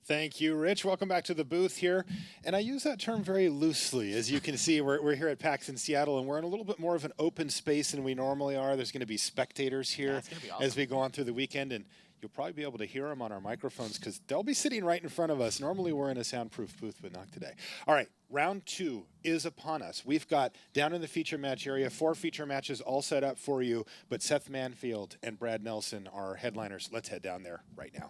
Thank you, Rich. Welcome back to the booth here. And I use that term very loosely. As you can see, we're here at PAX in Seattle, and we're in a little bit more of an open space than we normally are. There's going to be spectators here awesome. as we go on through the weekend, and you'll probably be able to hear them on our microphones because they'll be sitting right in front of us. Normally, we're in a soundproof booth, but not today. All right, round 2 is upon us. We've got, down in the feature match area, 4 feature matches all set up for you, but Seth Manfield and Brad Nelson are headliners. Let's head down there right now.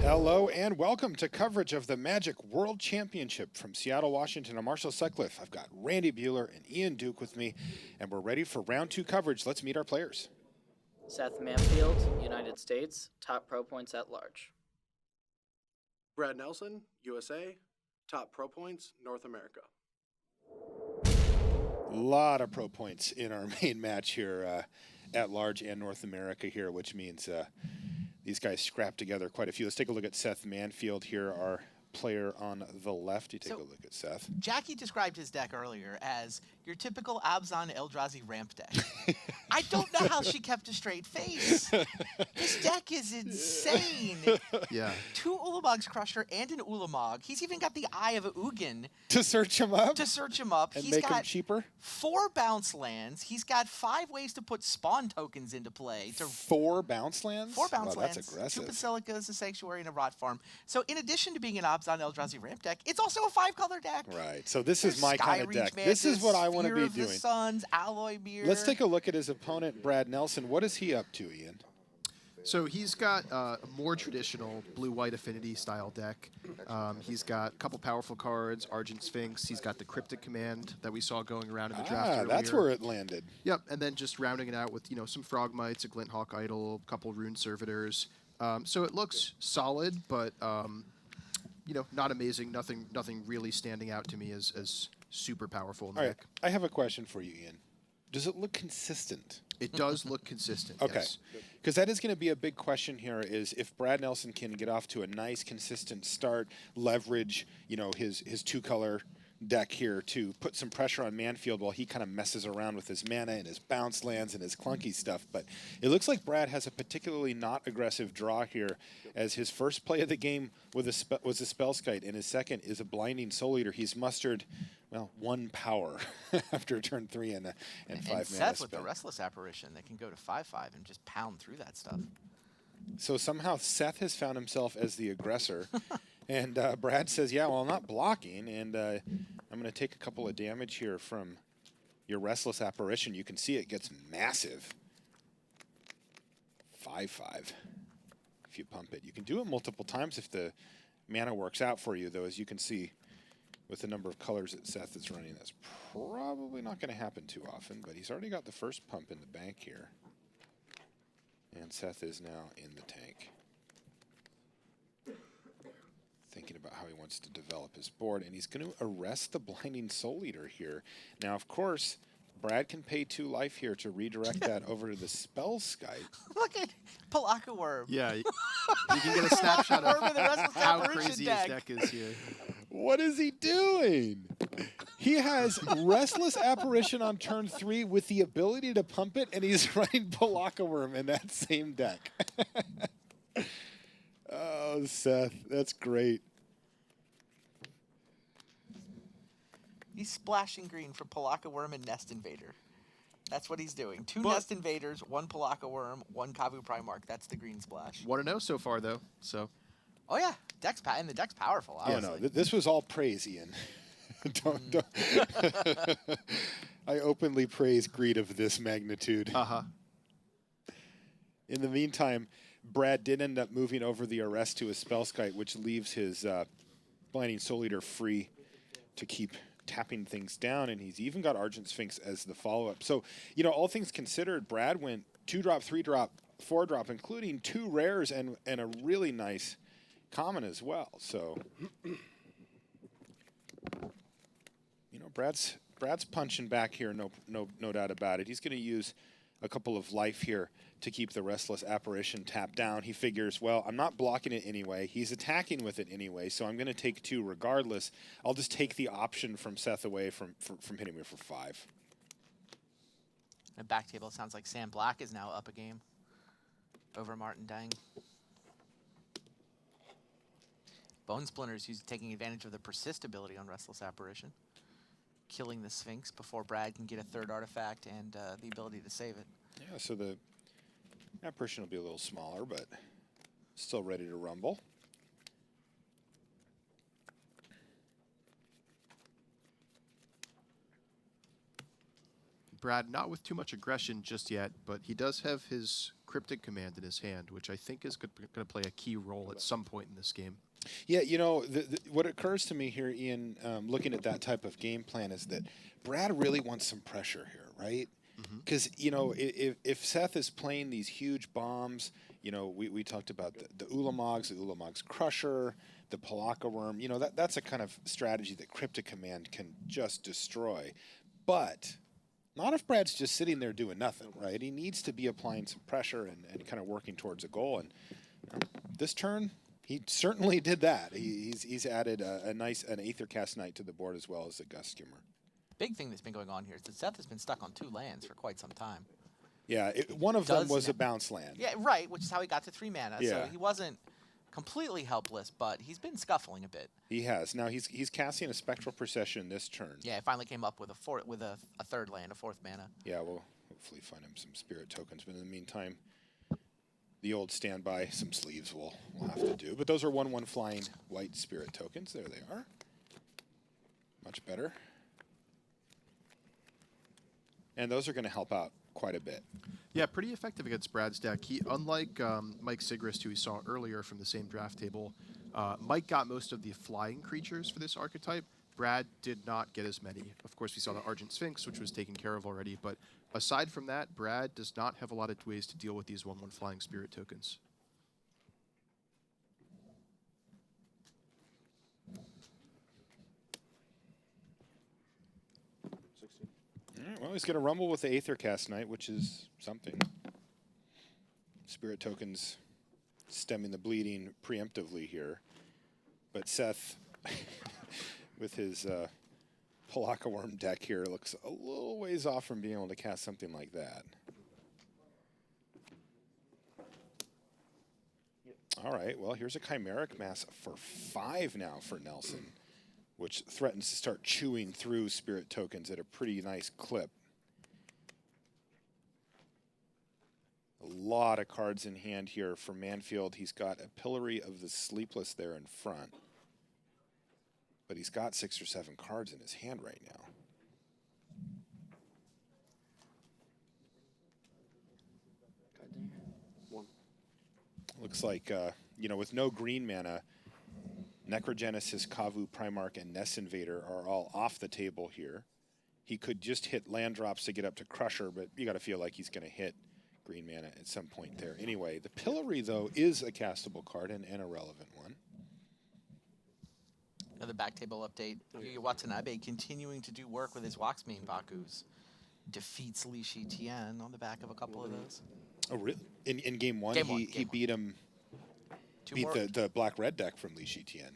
Hello and welcome to coverage of the Magic World Championship from Seattle, Washington. I'm Marshall Sutcliffe. I've got Randy Bueller and Ian Duke with me, and we're ready for round 2 coverage. Let's meet our players. Seth Manfield, United States, top pro points at large. Brad Nelson, USA, top pro points, North America. A lot of pro points in our main match here at large and North America here, which means these guys scrapped together quite a few. Let's take a look at Seth Manfield here, our player on the left. You take a look at Seth. Jackie described his deck earlier as your typical Abzan Eldrazi ramp deck. I don't know how she kept a straight face. This deck is insane. Yeah. 2 Ulamog's Crusher and an Ulamog. He's even got the Eye of a Ugin. To search him up? And He's make got him cheaper? 4 bounce lands. He's got 5 ways to put spawn tokens into play. 4 bounce lands? 4 bounce lands. That's aggressive. 2 Basilicas, a Sanctuary, and a Rot Farm. So in addition to being an Abzan Eldrazi ramp deck, it's also a 5-color deck. Right. So this is my kind of deck. This is what I want to be doing. The Suns, Alloy Mirror. Let's take a look at his opponent, Brad Nelson. What is he up to, Ian? So he's got a more traditional blue-white affinity style deck. He's got a couple powerful cards, Argent Sphinx. He's got the Cryptic Command that we saw going around in the draft earlier. That's where it landed. Yep, and then just rounding it out with some Frogmites, a Glinthawk Idol, a couple Rune Servitors. So it looks solid, but not amazing. Nothing really standing out to me as super powerful in the deck. I have a question for you, Ian. Does it look consistent? It does look consistent. Okay. Yes. Because that is going to be a big question here is if Brad Nelson can get off to a nice, consistent start, leverage, his 2-color deck here to put some pressure on Manfield while he kind of messes around with his mana and his bounce lands and his clunky stuff. But it looks like Brad has a particularly not aggressive draw here, as his first play of the game was a Spellskite, and his second is a Blinding Soul Eater. He's mustered, 1 power after turn 3 and 5 mana. And Seth with the Restless Apparition, they can go to 5/5 and just pound through that stuff. So somehow Seth has found himself as the aggressor. And Brad says, I'm not blocking, and I'm going to take a couple of damage here from your Restless Apparition. You can see it gets massive. 5/5 if you pump it. You can do it multiple times if the mana works out for you, though, as you can see with the number of colors that Seth is running. That's probably not going to happen too often, but he's already got the first pump in the bank here. And Seth is now in the tank, thinking about how he wants to develop his board, and he's going to arrest the Blinding Soul Eater here. Now, of course, Brad can pay 2 life here to redirect that over to the Spellskite. Look at Palaka Worm. Yeah, you can get a snapshot of how crazy deck. his deck is here. What is he doing? He has Restless Apparition on turn 3 with the ability to pump it, and he's running Palaka Worm in that same deck. Oh, Seth, that's great. He's splashing green for Palaka Worm and Nest Invader. That's what he's doing. 2 Nest Invaders, 1 Palaka Worm, 1 Kavu Primarch. That's the green splash. 1-0 so far, though. So. Oh, yeah. And the deck's powerful, obviously. Yeah, this was all praise, Ian. don't. I openly praise greed of this magnitude. Uh-huh. In the meantime, Brad did end up moving over the arrest to a Spellskite, which leaves his Blinding Soul Eater free to keep tapping things down, and he's even got Argent Sphinx as the follow-up. So, all things considered, Brad went 2-drop, 3-drop, 4-drop, including 2 rares and a really nice common as well. So, Brad's punching back here, no doubt about it. He's going to use a couple of life here to keep the Restless Apparition tapped down. He figures, well, I'm not blocking it anyway. He's attacking with it anyway, so I'm going to take 2 regardless. I'll just take the option from Seth away from hitting me for 5. And back table, it sounds like Sam Black is now up a game over Martin Deng. Bone Splinter's taking advantage of the persist ability on Restless Apparition, killing the Sphinx before Brad can get a 3rd artifact and the ability to save it. Yeah, so the apparition will be a little smaller, but still ready to rumble. Brad, not with too much aggression just yet, but he does have his Cryptic Command in his hand, which I think is going to play a key role at some point in this game. Yeah, what occurs to me here, Ian, looking at that type of game plan is that Brad really wants some pressure here, right? Because, if Seth is playing these huge bombs, we talked about the Ulamog's Crusher, the Palaka Worm, that's a kind of strategy that Cryptic Command can just destroy. But not if Brad's just sitting there doing nothing, right? He needs to be applying some pressure and kind of working towards a goal. And this turn, he certainly did that. He's added an Aethercast Knight to the board as well as the Gust Skimmer. Big thing that's been going on here is that Seth has been stuck on 2 lands for quite some time. Yeah, one of them was a bounce land. Yeah, right, which is how he got to 3 mana. Yeah. So he wasn't completely helpless, but he's been scuffling a bit. He has. Now he's casting a Spectral Procession this turn. Yeah, he finally came up with a 3rd land, a 4th mana. Yeah, we'll hopefully find him some Spirit Tokens, but in the meantime, the old standby, some sleeves we'll have to do. But those are 1/1 flying white Spirit Tokens. There they are. Much better. And those are going to help out quite a bit. Yeah, pretty effective against Brad's deck. He, unlike Mike Sigrist, who we saw earlier from the same draft table, Mike got most of the flying creatures for this archetype. Brad did not get as many. Of course, we saw the Argent Sphinx, which was taken care of already. But aside from that, Brad does not have a lot of ways to deal with these 1/1 flying Spirit Tokens. All right, well, he's going to rumble with the Aethercast Knight, which is something. Spirit Tokens stemming the bleeding preemptively here. But Seth, with his Palaka Worm deck here, looks a little ways off from being able to cast something like that. All right, well, here's a Chimeric Mass for 5 now for Nelson, which threatens to start chewing through Spirit Tokens at a pretty nice clip. A lot of cards in hand here for Manfield. He's got a Pillory of the Sleepless there in front. But he's got 6 or 7 cards in his hand right now. Looks like, with no green mana, Necrogenesis, Kavu, Primarch, and Nest Invader are all off the table here. He could just hit land drops to get up to Crusher, but you got to feel like he's going to hit green mana at some point there. Anyway, the Pillory, though, is a castable card and a relevant one. Another back table update. Yuya Watanabe continuing to do work with his Waxmane Bakus. Defeats Li Shitian on the back of a couple of those. Oh, really? In game one, he beat him. Two Beat more. the black-red deck from Li Shitian.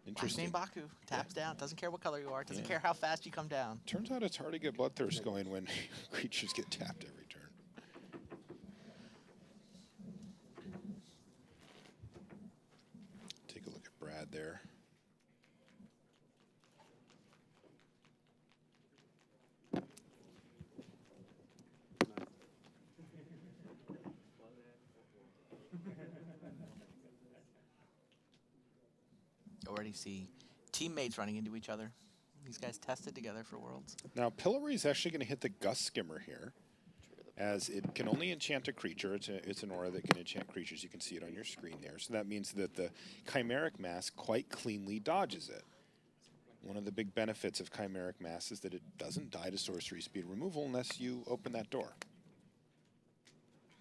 Interesting. Waxmane Baku taps down. Doesn't care what color you are. Doesn't care how fast you come down. Turns out it's hard to get Bloodthirst going when creatures get tapped every turn. Take a look at Brad there. Already see teammates running into each other. These guys tested together for Worlds. Now, Pillory is actually going to hit the Gust Skimmer here, as it can only enchant a creature. It's an aura that can enchant creatures. You can see it on your screen there. So that means that the Chimeric Mass quite cleanly dodges it. One of the big benefits of Chimeric Mass is that it doesn't die to sorcery speed removal unless you open that door.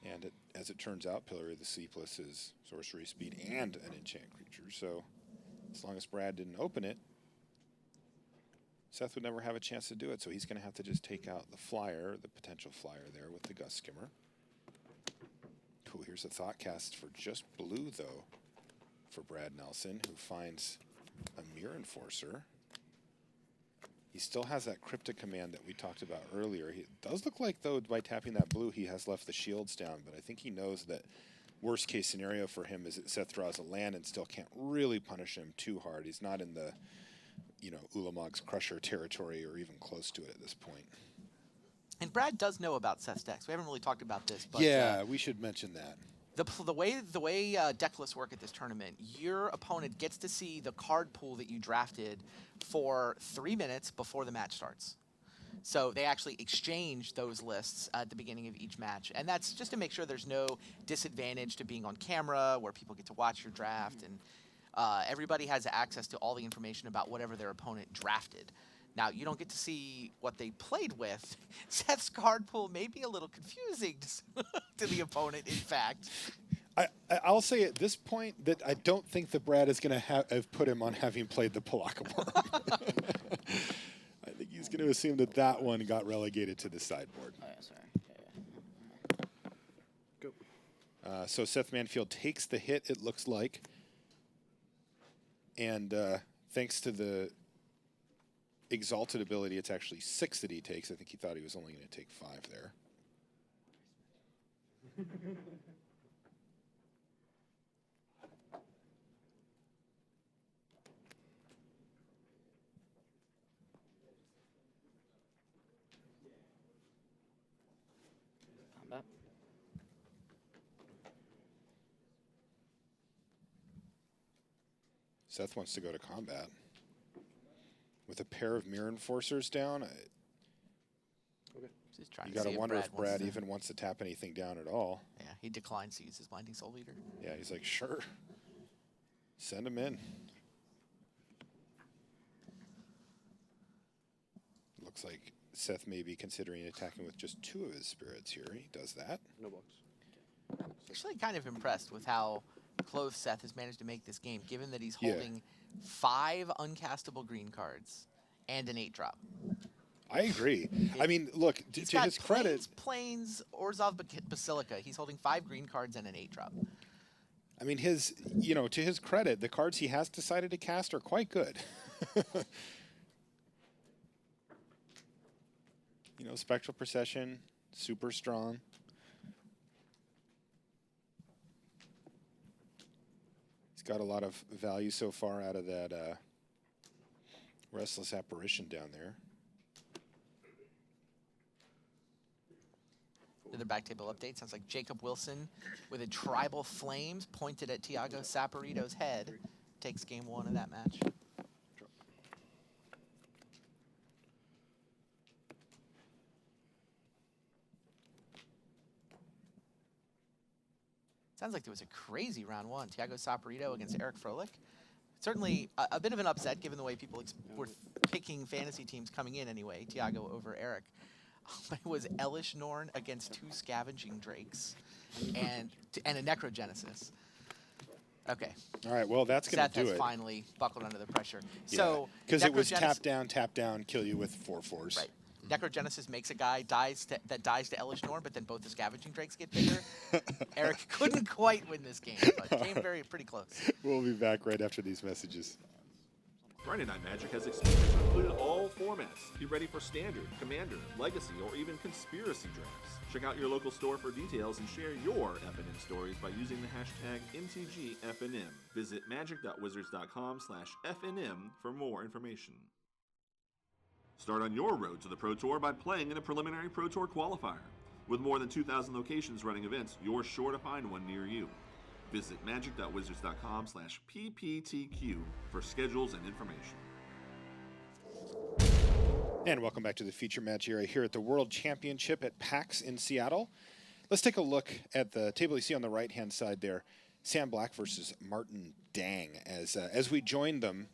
And as it turns out, Pillar of the Sleepless is sorcery speed and an enchant creature. So as long as Brad didn't open it, Seth would never have a chance to do it. So he's going to have to just take out the flyer, the potential flyer there with the Gust Skimmer. Cool, here's a Thought Cast for just blue, though, for Brad Nelson, who finds a Mirror Enforcer. He still has that Cryptic Command that we talked about earlier. It does look like, though, by tapping that blue, he has left the shields down, but I think he knows that worst case scenario for him is that Seth draws a land and still can't really punish him too hard. He's not in the, you know, Ulamog's Crusher territory or even close to it at this point. And Brad does know about Seth's decks. We haven't really talked about this, but Yeah, we should mention that. the way deck lists work at this tournament, your opponent gets to see the card pool that you drafted for 3 minutes before the match starts. So they actually exchange those lists at the beginning of each match, and that's just to make sure there's no disadvantage to being on camera, where people get to watch your draft, and everybody has access to all the information about whatever their opponent drafted. Now, you don't get to see what they played with. Seth's card pool may be a little confusing to the opponent, in fact. I'll say at this point that I don't think that Brad is going to have put him on having played the Palaka Worm. I think he's going to assume that that one got relegated to the sideboard. Oh, yeah, sorry. Go. So Seth Manfield takes the hit, it looks like. And thanks to the Exalted ability, it's actually 6 that he takes. I think he thought he was only going to take 5 there. Combat. Seth wants to go to combat. With a pair of Mirror Enforcers down, Just trying you to got to see if wonder if wants Brad to- even wants to tap anything down at all. Yeah, he declines to use his Blinding Soul Leader. Yeah, he's like, sure. Send him in. Looks like Seth may be considering attacking with just 2 of his spirits here. He does that. No blocks. Actually kind of impressed with how close Seth has managed to make this game, given that he's Yeah. holding 5 uncastable green cards and an 8-drop. I agree. I mean, look, He's to got his credit, Plains, Orzhov Basilica. He's holding 5 green cards and an 8-drop. I mean, to his credit, the cards he has decided to cast are quite good. Spectral Procession, super strong. He's got a lot of value so far out of that Restless Apparition down there. Another back table update. Sounds like Jacob Wilson with a Tribal Flames pointed at Tiago Saporito's head takes game 1 of that match. Sounds like there was a crazy round 1. Tiago Saporito against Eric Froelich. Certainly a bit of an upset given the way people were picking fantasy teams coming in anyway. Tiago over Eric. But it was Elish Norn against 2 Scavenging Drakes and a Necrogenesis. Okay. All right, well, that's going Seth to do has it. finally buckled under the pressure. So because it was Necrogenesis- tap down, kill you with 4/4s. Right. Necrogenesis makes a guy dies to Elish Norn, but then both the Scavenging Drakes get bigger. Eric couldn't quite win this game, but came pretty close. We'll be back right after these messages. Friday Night Magic has expansions that include all formats. Be ready for Standard, Commander, Legacy, or even Conspiracy drafts. Check out your local store for details and share your FNM stories by using the hashtag MTGFNM. Visit magic.wizards.com/FNM for more information. Start on your road to the Pro Tour by playing in a preliminary Pro Tour qualifier. With more than 2,000 locations running events, you're sure to find one near you. Visit magic.wizards.com/PPTQ for schedules and information. And welcome back to the feature match area here at the World Championship at PAX in Seattle. Let's take a look at the table you see on the right-hand side there. Sam Black versus Martin Deng. As we join them,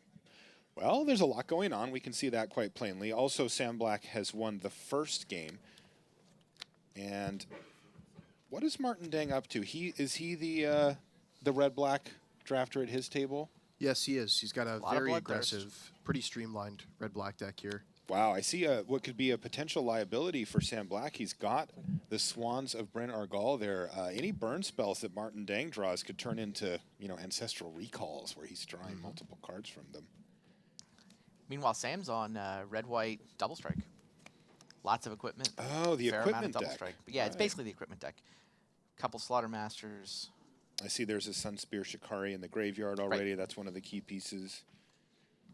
well, there's a lot going on. We can see that quite plainly. Also, Sam Black has won the first game. And What is Martin Deng up to? Is he the red-black drafter at his table? Yes, he is. He's got a Lot of very bloodthirst. aggressive, pretty streamlined red-black deck here. Wow, I see what could be a potential liability for Sam Black. He's got the Swans of Bryn Argal there. Any burn spells that Martin Deng draws could turn into, ancestral recalls where he's drawing multiple cards from them. Meanwhile, Sam's on red-white double strike. Lots of equipment. Oh, the fair equipment amount of double deck. strike. But yeah, it's Right. basically the equipment deck. Couple Slaughtermasters. I see there's a Sunspear Shikari in the graveyard already. That's one of the key pieces.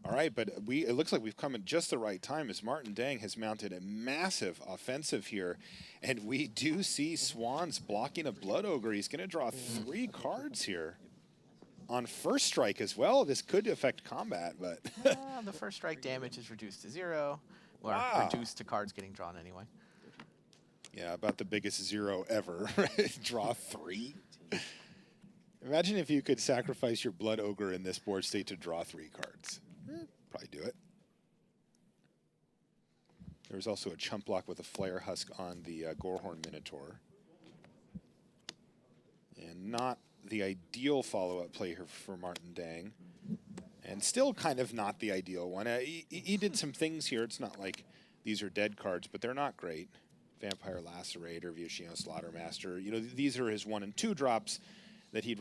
All right, but it looks like we've come at just the right time as Martin Deng has mounted a massive offensive here. And we do see Swans blocking a Blood Ogre. He's going to draw 3 cards here on first strike as well. This could affect combat, but The first strike damage is reduced to 0. Or Wow. reduced to cards getting drawn anyway. yeah, about the biggest 0 ever. Right? Draw 3. Imagine if you could sacrifice your Blood Ogre in this board state to draw 3 cards. Probably do it. There's also a chump block with a Flare Husk on the Gorehorn Minotaur. And not the ideal follow-up play here for Martin Deng. And still kind of not the ideal one. He did some things here. It's not like these are dead cards, but they're not great. Vampire Lacerator, Vyashino Slaughtermaster. These are his 1 and 2 drops that he'd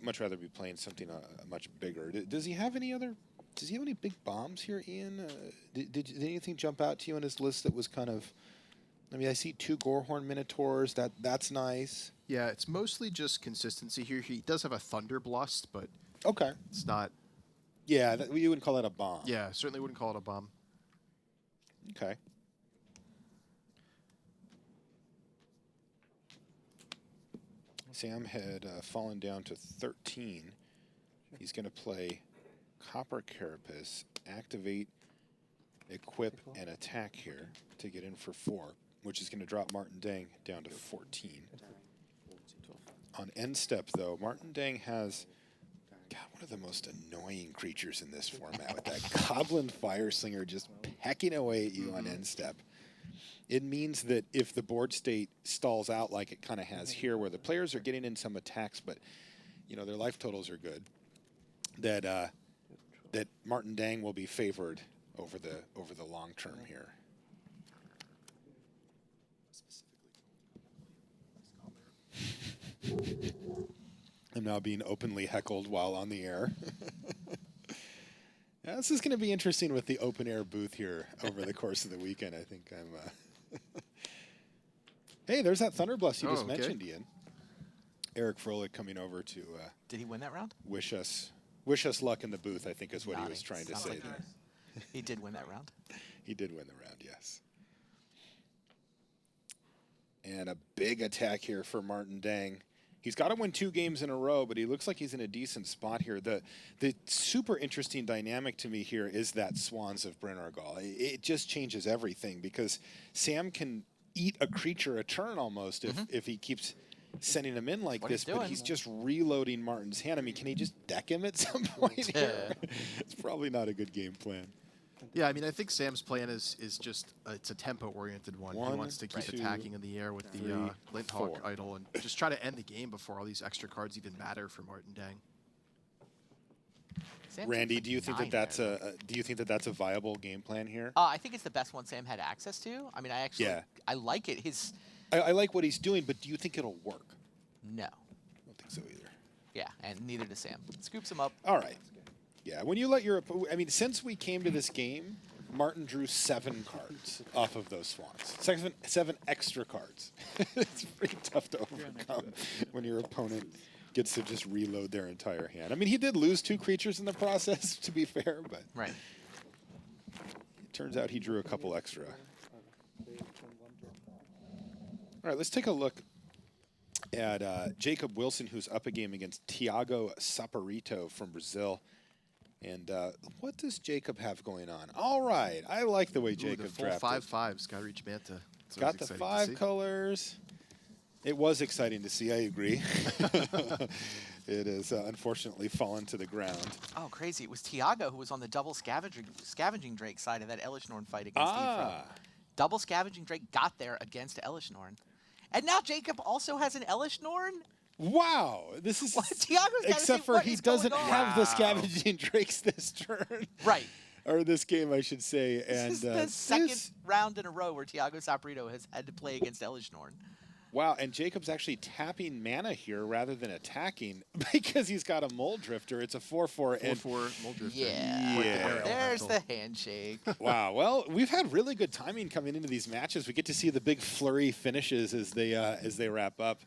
much rather be playing something much bigger. Does he have any big bombs here, Ian? Did anything jump out to you on his list that was kind of... I see 2 Gorehorn Minotaurs. That's nice. Yeah, it's mostly just consistency here. He does have a Thunderblust, but Okay. it's not... Yeah, you wouldn't call that a bomb. Yeah, certainly wouldn't call it a bomb. Okay. Sam had fallen down to 13. He's going to play Copper Carapace, activate, equip, and attack here to get in for 4, which is going to drop Martin Deng down to 14. On end step, though, Martin Deng has one of the most annoying creatures in this format with that Goblin Fireslinger just pecking away at you on end step. It means that if the board state stalls out like it kind of has here, where the players are getting in some attacks, but their life totals are good, that Martin Deng will be favored over the long term here. I'm now being openly heckled while on the air. Yeah, this is going to be interesting with the open air booth here over the course of the weekend. I think I'm. Hey, there's that Thunderblast you just mentioned, Ian. Eric Froelich coming over to Did he win that round? wish us luck in the booth, I think is what he was trying to say there. He did win that round. He did win the round, yes. And a big attack here for Martin Deng. He's got to win 2 games in a row, but he looks like he's in a decent spot here. The super interesting dynamic to me here is that Swans of Bryn Argal. It just changes everything because Sam can eat a creature a turn almost if he keeps sending him in like this, but he's just reloading Martin's hand. Can he just deck him at some point here? It's probably not a good game plan. Yeah, I think Sam's plan is just it's a tempo-oriented one. He wants to keep attacking in the air with the Linthawk idol and just try to end the game before all these extra cards even matter for Martin Deng. Randy, do you think that's a viable game plan here? I think it's the best one Sam had access to. I like it. I like what he's doing, but do you think it'll work? No. I don't think so either. Yeah, and neither does Sam. Scoops him up. All right. Yeah, when you let your since we came to this game, Martin drew 7 cards off of those Swans. 7 extra cards. It's pretty tough to overcome when your opponent gets to just reload their entire hand. He did lose 2 creatures in the process, to be fair, but right. It turns out he drew a couple extra. All right, let's take a look at Jacob Wilson, who's up a game against Tiago Saporito from Brazil. And what does Jacob have going on? All right, I like the way Jacob the full drafted. 5/5s, Skyreach Manta. Got the 5 colors. It was exciting to see, I agree. It has unfortunately fallen to the ground. Oh, crazy. It was Tiago who was on the double scavenging Drake side of that Elishnorn fight against Ephraim. Double Scavenging Drake got there against Elishnorn. And now Jacob also has an Elish Norn? Wow, this is What? Tiago's gotta except say, for what he is going doesn't on? have the Wow. scavenging drakes this turn, Right. or this game, I should say. And This is the second round in a row where Tiago Saprito has had to play against Elish Norn. wow, and Jacob's actually tapping mana here rather than attacking because he's got a Mold Drifter. It's a 4/4 and 4/4 Mold Drifter. Yeah. Quite the Yeah. barrel There's elemental. the handshake. wow. Well, we've had really good timing coming into these matches. We get to see the big flurry finishes as they wrap up,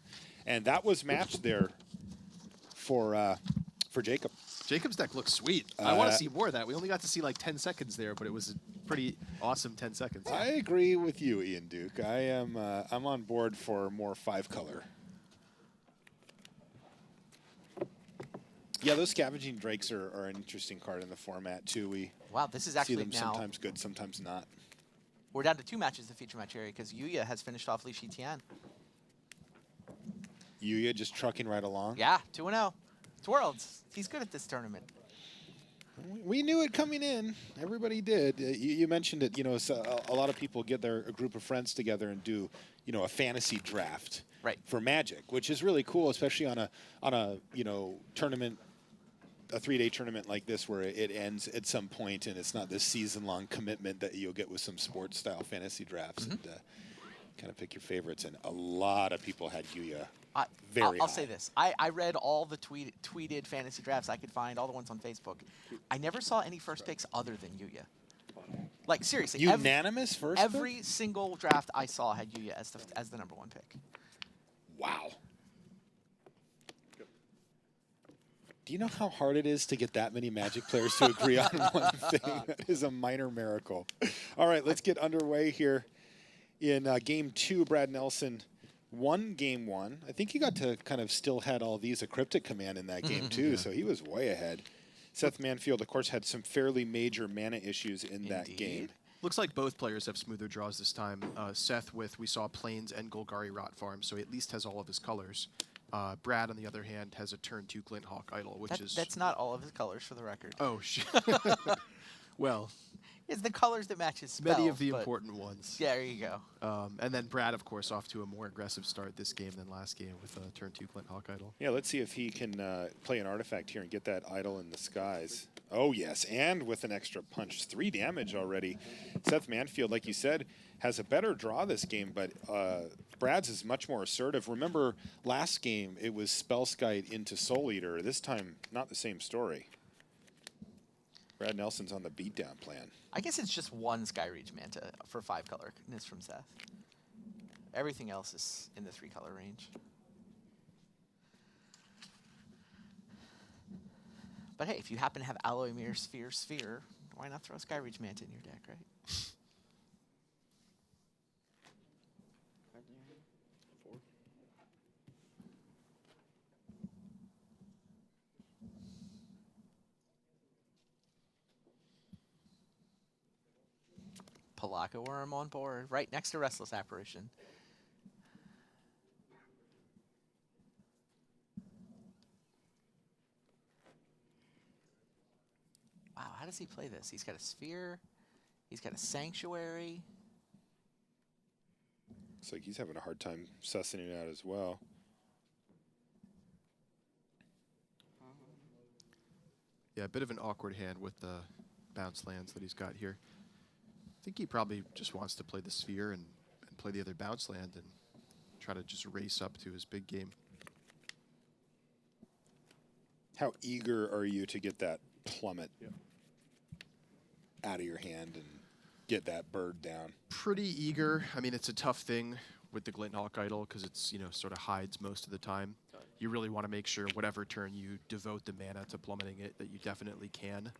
and that was matched there for Jacob. Jacob's deck looks sweet. I want to see more of that. We only got to see like 10 seconds there, but it was a pretty awesome 10 seconds. I agree with you, Ian Duke. I'm on board for more 5-color. Yeah, those scavenging drakes are an interesting card in the format too. We Wow, this is see actually them now. sometimes good, sometimes not. We're down to 2 matches in the feature match area because Yuya has finished off Li Shijian. Yuya just trucking right along. Yeah, 2-0. It's Worlds. He's good at this tournament. We knew it coming in. Everybody did. You mentioned it. You know, so a lot of people get a group of friends together and do, you know, a fantasy draft Right. for Magic, which is really cool, especially on a you know, tournament, a 3-day tournament like this where it ends at some point and it's not this season-long commitment that you'll get with some sports-style fantasy drafts and kind of pick your favorites. And a lot of people had Yuya. Very I'll say high. this. I read all the tweeted fantasy drafts I could find, all the ones on Facebook. I never saw any first picks other than Yuya. Like, seriously. Unanimous first pick? Every single draft I saw had Yuya as the number 1 pick. Wow. Do you know how hard it is to get that many Magic players to agree on one thing? That is a minor miracle. All right, let's get underway here. In Game 2, Brad Nelson won Game 1. I think he got to kind of still had all these a Cryptic Command in that game, too, so he was way ahead. Seth Manfield, of course, had some fairly major mana issues in that Indeed. game. Looks like both players have smoother draws this time. Seth we saw Plains and Golgari Rot Farm, so he at least has all of his colors. Brad, on the other hand, has a turn 2 Glint Hawk Idol, which is... That's not all of his colors, for the record. Oh, shit. Well, It's the colors that match his spell. many of the but- important ones. Yeah, there you go. And then Brad, of course, off to a more aggressive start this game than last game with turn 2 Glint Hawk Idol. Yeah, let's see if he can play an artifact here and get that idol in the skies. Oh, yes, and with an extra punch. 3 damage already. Seth Manfield, like you said, has a better draw this game, but Brad's is much more assertive. Remember, last game, it was Spellskite into Soul Eater. This time, not the same story. Brad Nelson's on the beatdown plan. I guess it's just 1 Skyreach Manta for 5-color, and it's from Seth. Everything else is in the 3-color range. But hey, if you happen to have Alloy Mirror Sphere, why not throw Skyreach Manta in your deck, right? Palaka Worm on board, right next to Restless Apparition. Wow, how does he play this? He's got a Sphere, he's got a Sanctuary. Looks like he's having a hard time sussing it out as well. Yeah, a bit of an awkward hand with the bounce lands that he's got here. I think he probably just wants to play the Sphere and play the other bounce land and try to just race up to his big game. How eager are you to get that plummet out of your hand and get that bird down? Pretty eager. I mean, it's a tough thing with the Glint Hawk Idol because it's, you know, sort of hides most of the time. You really want to make sure whatever turn you devote the mana to plummeting it, that you definitely can.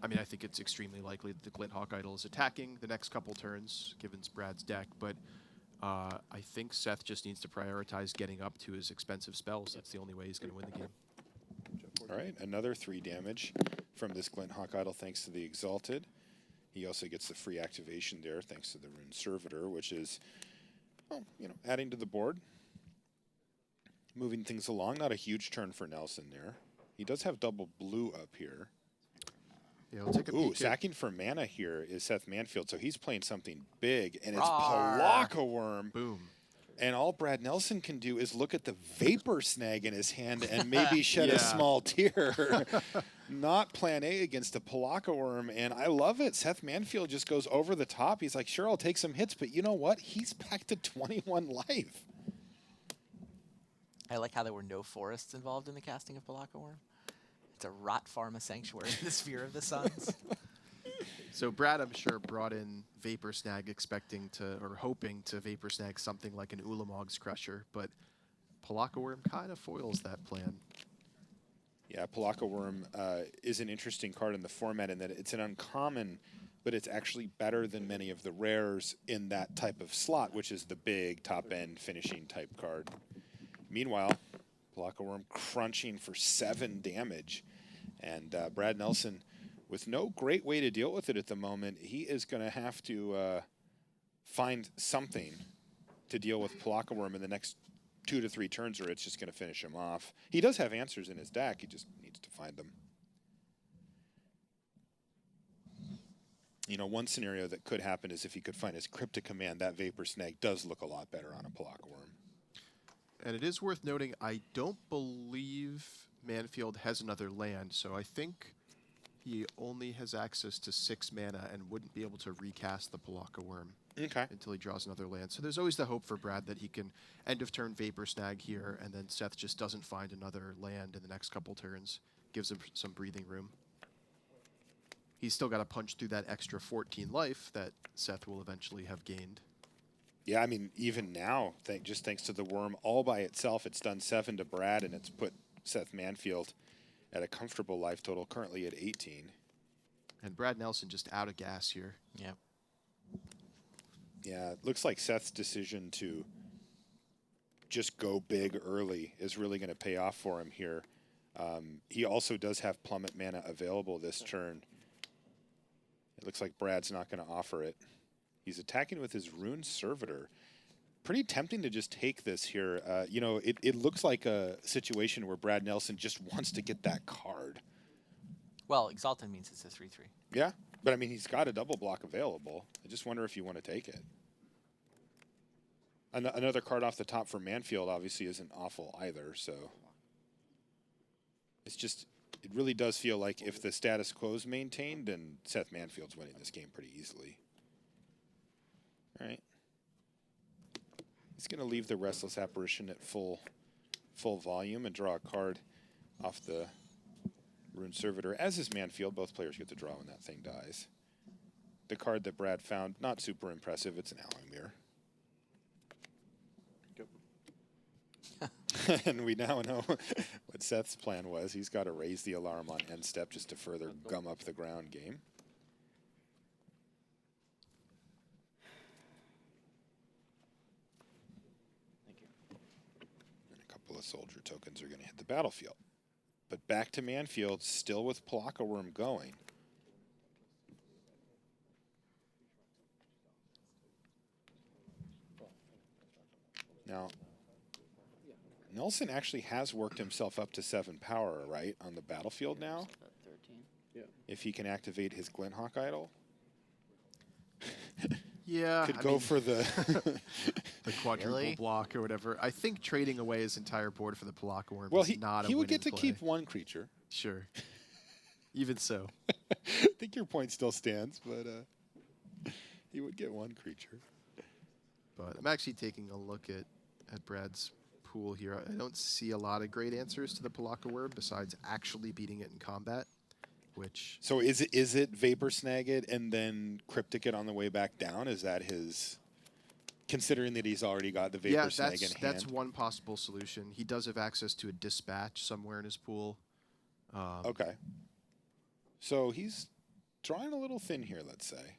I mean, I think it's extremely likely that the Glint Hawk Idol is attacking the next couple turns, given Brad's deck, but I think Seth just needs to prioritize getting up to his expensive spells. That's the only way he's going to win the game. All right, another 3 damage from this Glint Hawk Idol thanks to the Exalted. He also gets the free activation there thanks to the Rune Servitor, which is, well, you know, adding to the board. Moving things along. Not a huge turn for Nelson there. He does have double blue up here. Yeah, we'll take a Ooh, peek. sacking for mana here is Seth Manfield, so he's playing something big, and it's Rawr. Palaka Worm. Boom. And all Brad Nelson can do is look at the vapor snag in his hand and maybe shed Yeah. a small tear. Not plan A against a Palaka worm, and I love it. Seth Manfield just goes over the top. He's like, sure, I'll take some hits, but you know what? He's back to 21 life. I like how there were no forests involved in the casting of Palaka Worm. It's a rot pharma sanctuary in the sphere of the suns. So Brad, I'm sure, brought in Vapor Snag expecting to, or hoping to Vapor Snag something like an Ulamog's Crusher, but Palaka Worm kind of foils that plan. Yeah, Palaka Worm is an interesting card in the format in that it's an uncommon, but it's actually better than many of the rares in that type of slot, which is the big top-end finishing type card. Meanwhile, Palaka Worm crunching for 7 damage, and Brad Nelson, with no great way to deal with it at the moment, he is going to have to find something to deal with Palaka Worm in the next 2 to 3 turns, or it's just going to finish him off. He does have answers in his deck. He just needs to find them. You know, one scenario that could happen is if he could find his Cryptic Command, that Vapor Snag does look a lot better on a Palaka Worm. And it is worth noting, I don't believe Manfield has another land, so I think he only has access to 6 mana and wouldn't be able to recast the Palaka Worm until he draws another land. So there's always the hope for Brad that he can end of turn Vapor Snag here, and then Seth just doesn't find another land in the next couple turns. Gives him some breathing room. He's still got to punch through that extra 14 life that Seth will eventually have gained. Yeah, I mean, even now, just thanks to the worm all by itself, it's done 7 to Brad, and it's put Seth Manfield at a comfortable life total, currently at 18. And Brad Nelson just out of gas here. Yeah. Yeah, it looks like Seth's decision to just go big early is really going to pay off for him here. He also does have plummet mana available this turn. It looks like Brad's not going to offer it. He's attacking with his Rune Servitor. Pretty tempting to just take this here. You know, it looks like a situation where Brad Nelson just wants to get that card. Well, Exalted means it's a 3/3. Yeah, but I mean, he's got a double block available. I just wonder if you want to take it. Another card off the top for Manfield obviously isn't awful either, so it's just, it really does feel like if the status quo is maintained, then Seth Manfield's winning this game pretty easily. All right. He's going to leave the Restless Apparition at full volume and draw a card off the Rune Servitor, as is Manfield. Both players get to draw when that thing dies. The card that Brad found, not super impressive. It's an Alloy Mirror. And we now know what Seth's plan was. He's got to raise the alarm on end step just to further gum up the ground game. And a couple of soldier tokens are going to hit the battlefield. But back to Manfield, still with Palaka Worm going. Now, Nelson actually has worked himself up to 7 power, right, on the battlefield now? About 13. If he can activate his Glenhawk Idol. Yeah, Could I go mean, for the... the quadruple Really? block or whatever. I think trading away his entire board for the Palaka Worm well, is not a he would winning get to play. keep 1 creature. Sure. Even so. I think your point still stands, but he would get 1 creature. But I'm actually taking a look at Brad's pool here. I don't see a lot of great answers to the Palaka Worm besides actually beating it in combat, which... So is it Vapor Snag it and then Cryptic it on the way back down? Is that his... Considering that he's already got the Vapor Snag in hand? that's one possible solution. He does have access to a Dispatch somewhere in his pool. Okay. So he's drawing a little thin here, let's say.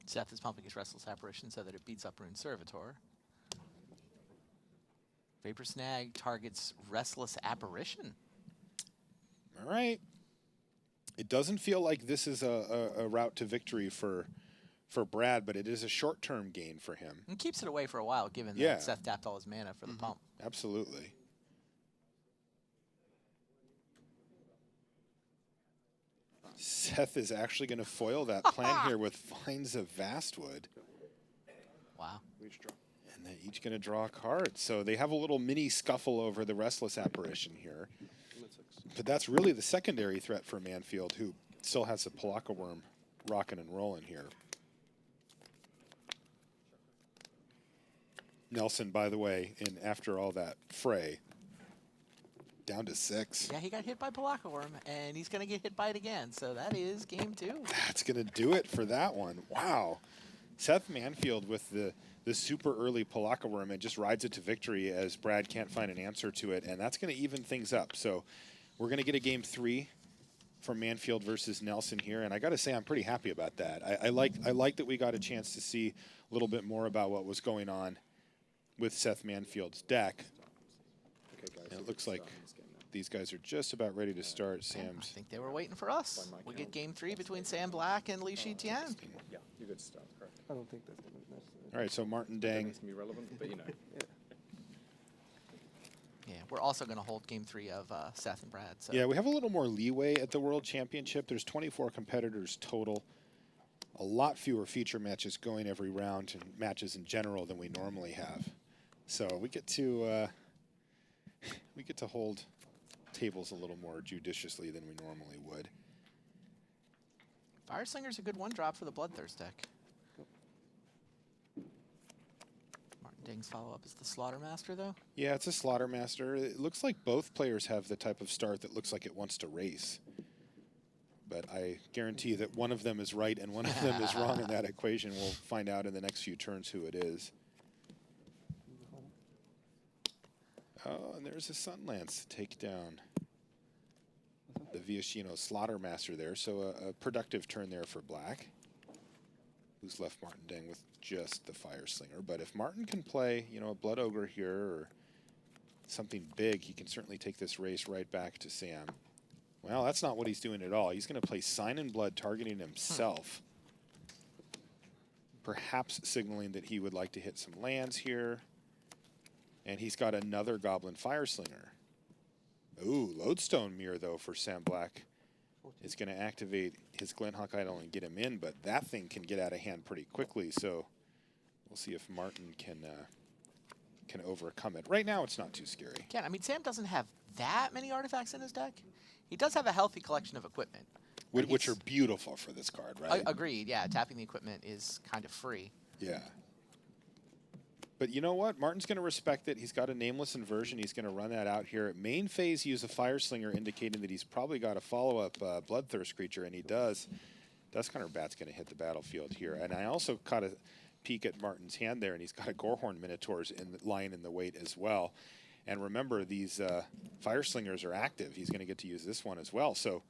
Seth is pumping his Restless Apparition so that it beats up Rune Servitor. Vapor Snag targets Restless Apparition. All right. It doesn't feel like this is a route to victory for Brad, but it is a short-term gain for him. And keeps it away for a while, given Yeah. that Seth tapped all his mana for the pump. Absolutely. Seth is actually going to foil that plan here with Vines of Vastwood. Wow. And they're each going to draw a card. So they have a little mini scuffle over the Restless Apparition here. But that's really the secondary threat for Manfield, who still has a Palaka Worm rocking and rolling here. Nelson, by the way, after all that fray, down to 6. Yeah, he got hit by Palaka Worm, and he's going to get hit by it again. So that is game 2. That's going to do it for that one. Wow. Seth Manfield with the super early Palaka Worm and just rides it to victory as Brad can't find an answer to it, and that's going to even things up. So we're going to get a game 3 from Manfield versus Nelson here, and I got to say I'm pretty happy about that. I like that we got a chance to see a little bit more about what was going on with Seth Manfield's deck. And it looks like these guys are just about ready to start. I Sam's. think they were waiting for us. We get game 3 between Sam Black and Li Shi Tian. Yeah, you're good stuff. Correct. I don't think that's going to be necessary. All right, so Martin That Deng. needs to be relevant, but you know. Yeah, we're also going to hold game 3 of Seth and Brad. So. Yeah, we have a little more leeway at the World Championship. There's 24 competitors total. A lot fewer feature matches going every round and matches in general than we normally have. So we get to hold tables a little more judiciously than we normally would. Fire Slinger's a good 1-drop for the Bloodthirst deck. Martin Deng's follow-up is the Slaughtermaster, though. Yeah, it's a Slaughtermaster. It looks like both players have the type of start that looks like it wants to race. But I guarantee that one of them is right and one of them is wrong in that equation. We'll find out in the next few turns who it is. Oh, and there's a Sunlance to take down the Viashino Slaughtermaster there. So a productive turn there for Black, who's left Martin Deng with just the Fire Slinger. But if Martin can play, a Blood Ogre here or something big, he can certainly take this race right back to Sam. Well, that's not what he's doing at all. He's going to play Sign in Blood, targeting himself. Perhaps signaling that he would like to hit some lands here. And he's got another Goblin Fire Slinger. Ooh, Lodestone Mirror, though, for Sam Black. Is going to activate his Glenhawk Idol and get him in, but that thing can get out of hand pretty quickly, so we'll see if Martin can overcome it. Right now, it's not too scary. Again, I mean, Sam doesn't have that many artifacts in his deck. He does have a healthy collection of equipment. Which are beautiful for this card, right? Agreed, yeah. Tapping the equipment is kind of free. Yeah. But you know what? Martin's going to respect it. He's got a Nameless Inversion. He's going to run that out here. At main phase, use a Fire Slinger, indicating that he's probably got a follow-up Bloodthirst creature, and he does. Dusthunter Bat's going to hit the battlefield here. And I also caught a peek at Martin's hand there, and he's got a Gorehorn Minotaurs lying in the weight as well. And remember, these Fire Slingers are active. He's going to get to use this one as well. So,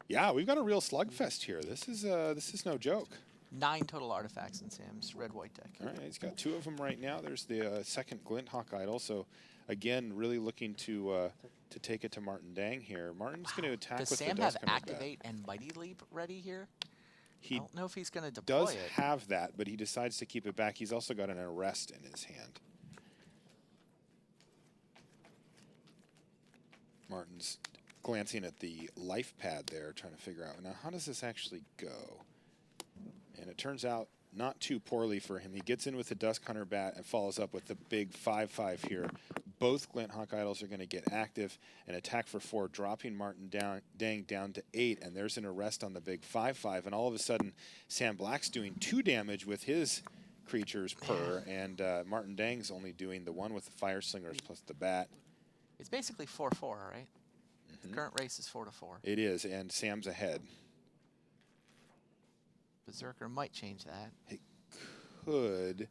yeah, we've got a real slugfest here. This is no joke. 9 total artifacts in Sam's red-white deck. All right, he's got 2 of them right now. There's the second Glinthawk Idol. So, again, really looking to take it to Martin Deng here. Martin's going to attack Does with Sam the have Dusthunter Bat. Activate and Mighty Leap ready here? He I don't know if he's going to deploy does it. have that, but he decides to keep it back. He's also got an Arrest in his hand. Martin's glancing at the life pad there, trying to figure out, now, how does this actually go? And it turns out not too poorly for him. He gets in with the Dusthunter Bat and follows up with the big 5/5 here. Both Glinthawk Idols are going to get active and attack for 4, dropping Martin Deng down to 8. And there's an Arrest on the big 5/5. And all of a sudden, Sam Black's doing 2 damage with his creatures per, and Martin Deng's only doing the 1 with the Fire Slingers plus the Bat. It's basically 4-4, right? The current race is 4-4. It is, and Sam's ahead. Berserker might change that. It could,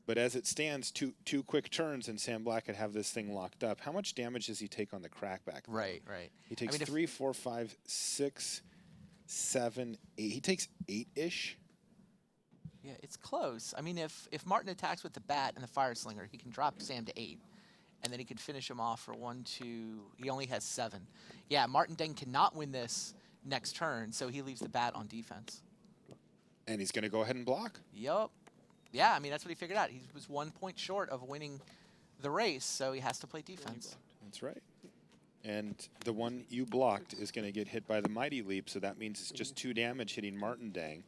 but as it stands, two quick turns and Sam Black could have this thing locked up. How much damage does he take on the crackback? Right, right. He takes I mean, 3, 4, 5, 6, 7, 8. He takes 8-ish. Yeah, it's close. I mean, if Martin attacks with the Bat and the Fire Slinger, he can drop Sam to 8. And then he could finish him off for 1, 2. He only has 7. Yeah, Martin Deng cannot win this next turn, so he leaves the Bat on defense. And he's going to go ahead and block. Yup. Yeah, I mean, that's what he figured out. He was 1 point short of winning the race, so he has to play defense. That's right. And the one you blocked is going to get hit by the Mighty Leap, so that means it's just 2 damage hitting Martin Deng,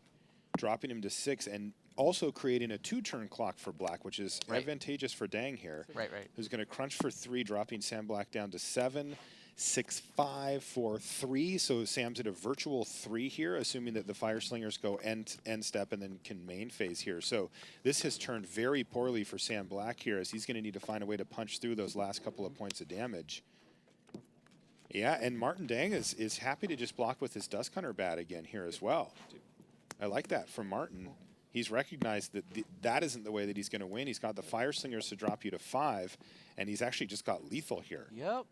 dropping him to 6, and also creating a 2-turn clock for Black, which is advantageous for Deng here. Right. Who's going to crunch for 3, dropping Sam Black down to 7. 6-5 for 3, so Sam's at a virtual 3 here, assuming that the Fire Slingers go end step and then can main phase here. So this has turned very poorly for Sam Black here, as he's going to need to find a way to punch through those last couple of points of damage. Yeah, and Martin Deng is happy to just block with his Dusk Hunter bat again here as well. I like that from Martin. He's recognized that that isn't the way that he's going to win. He's got the Fire Slingers to drop you to 5, and he's actually just got lethal here. Yep.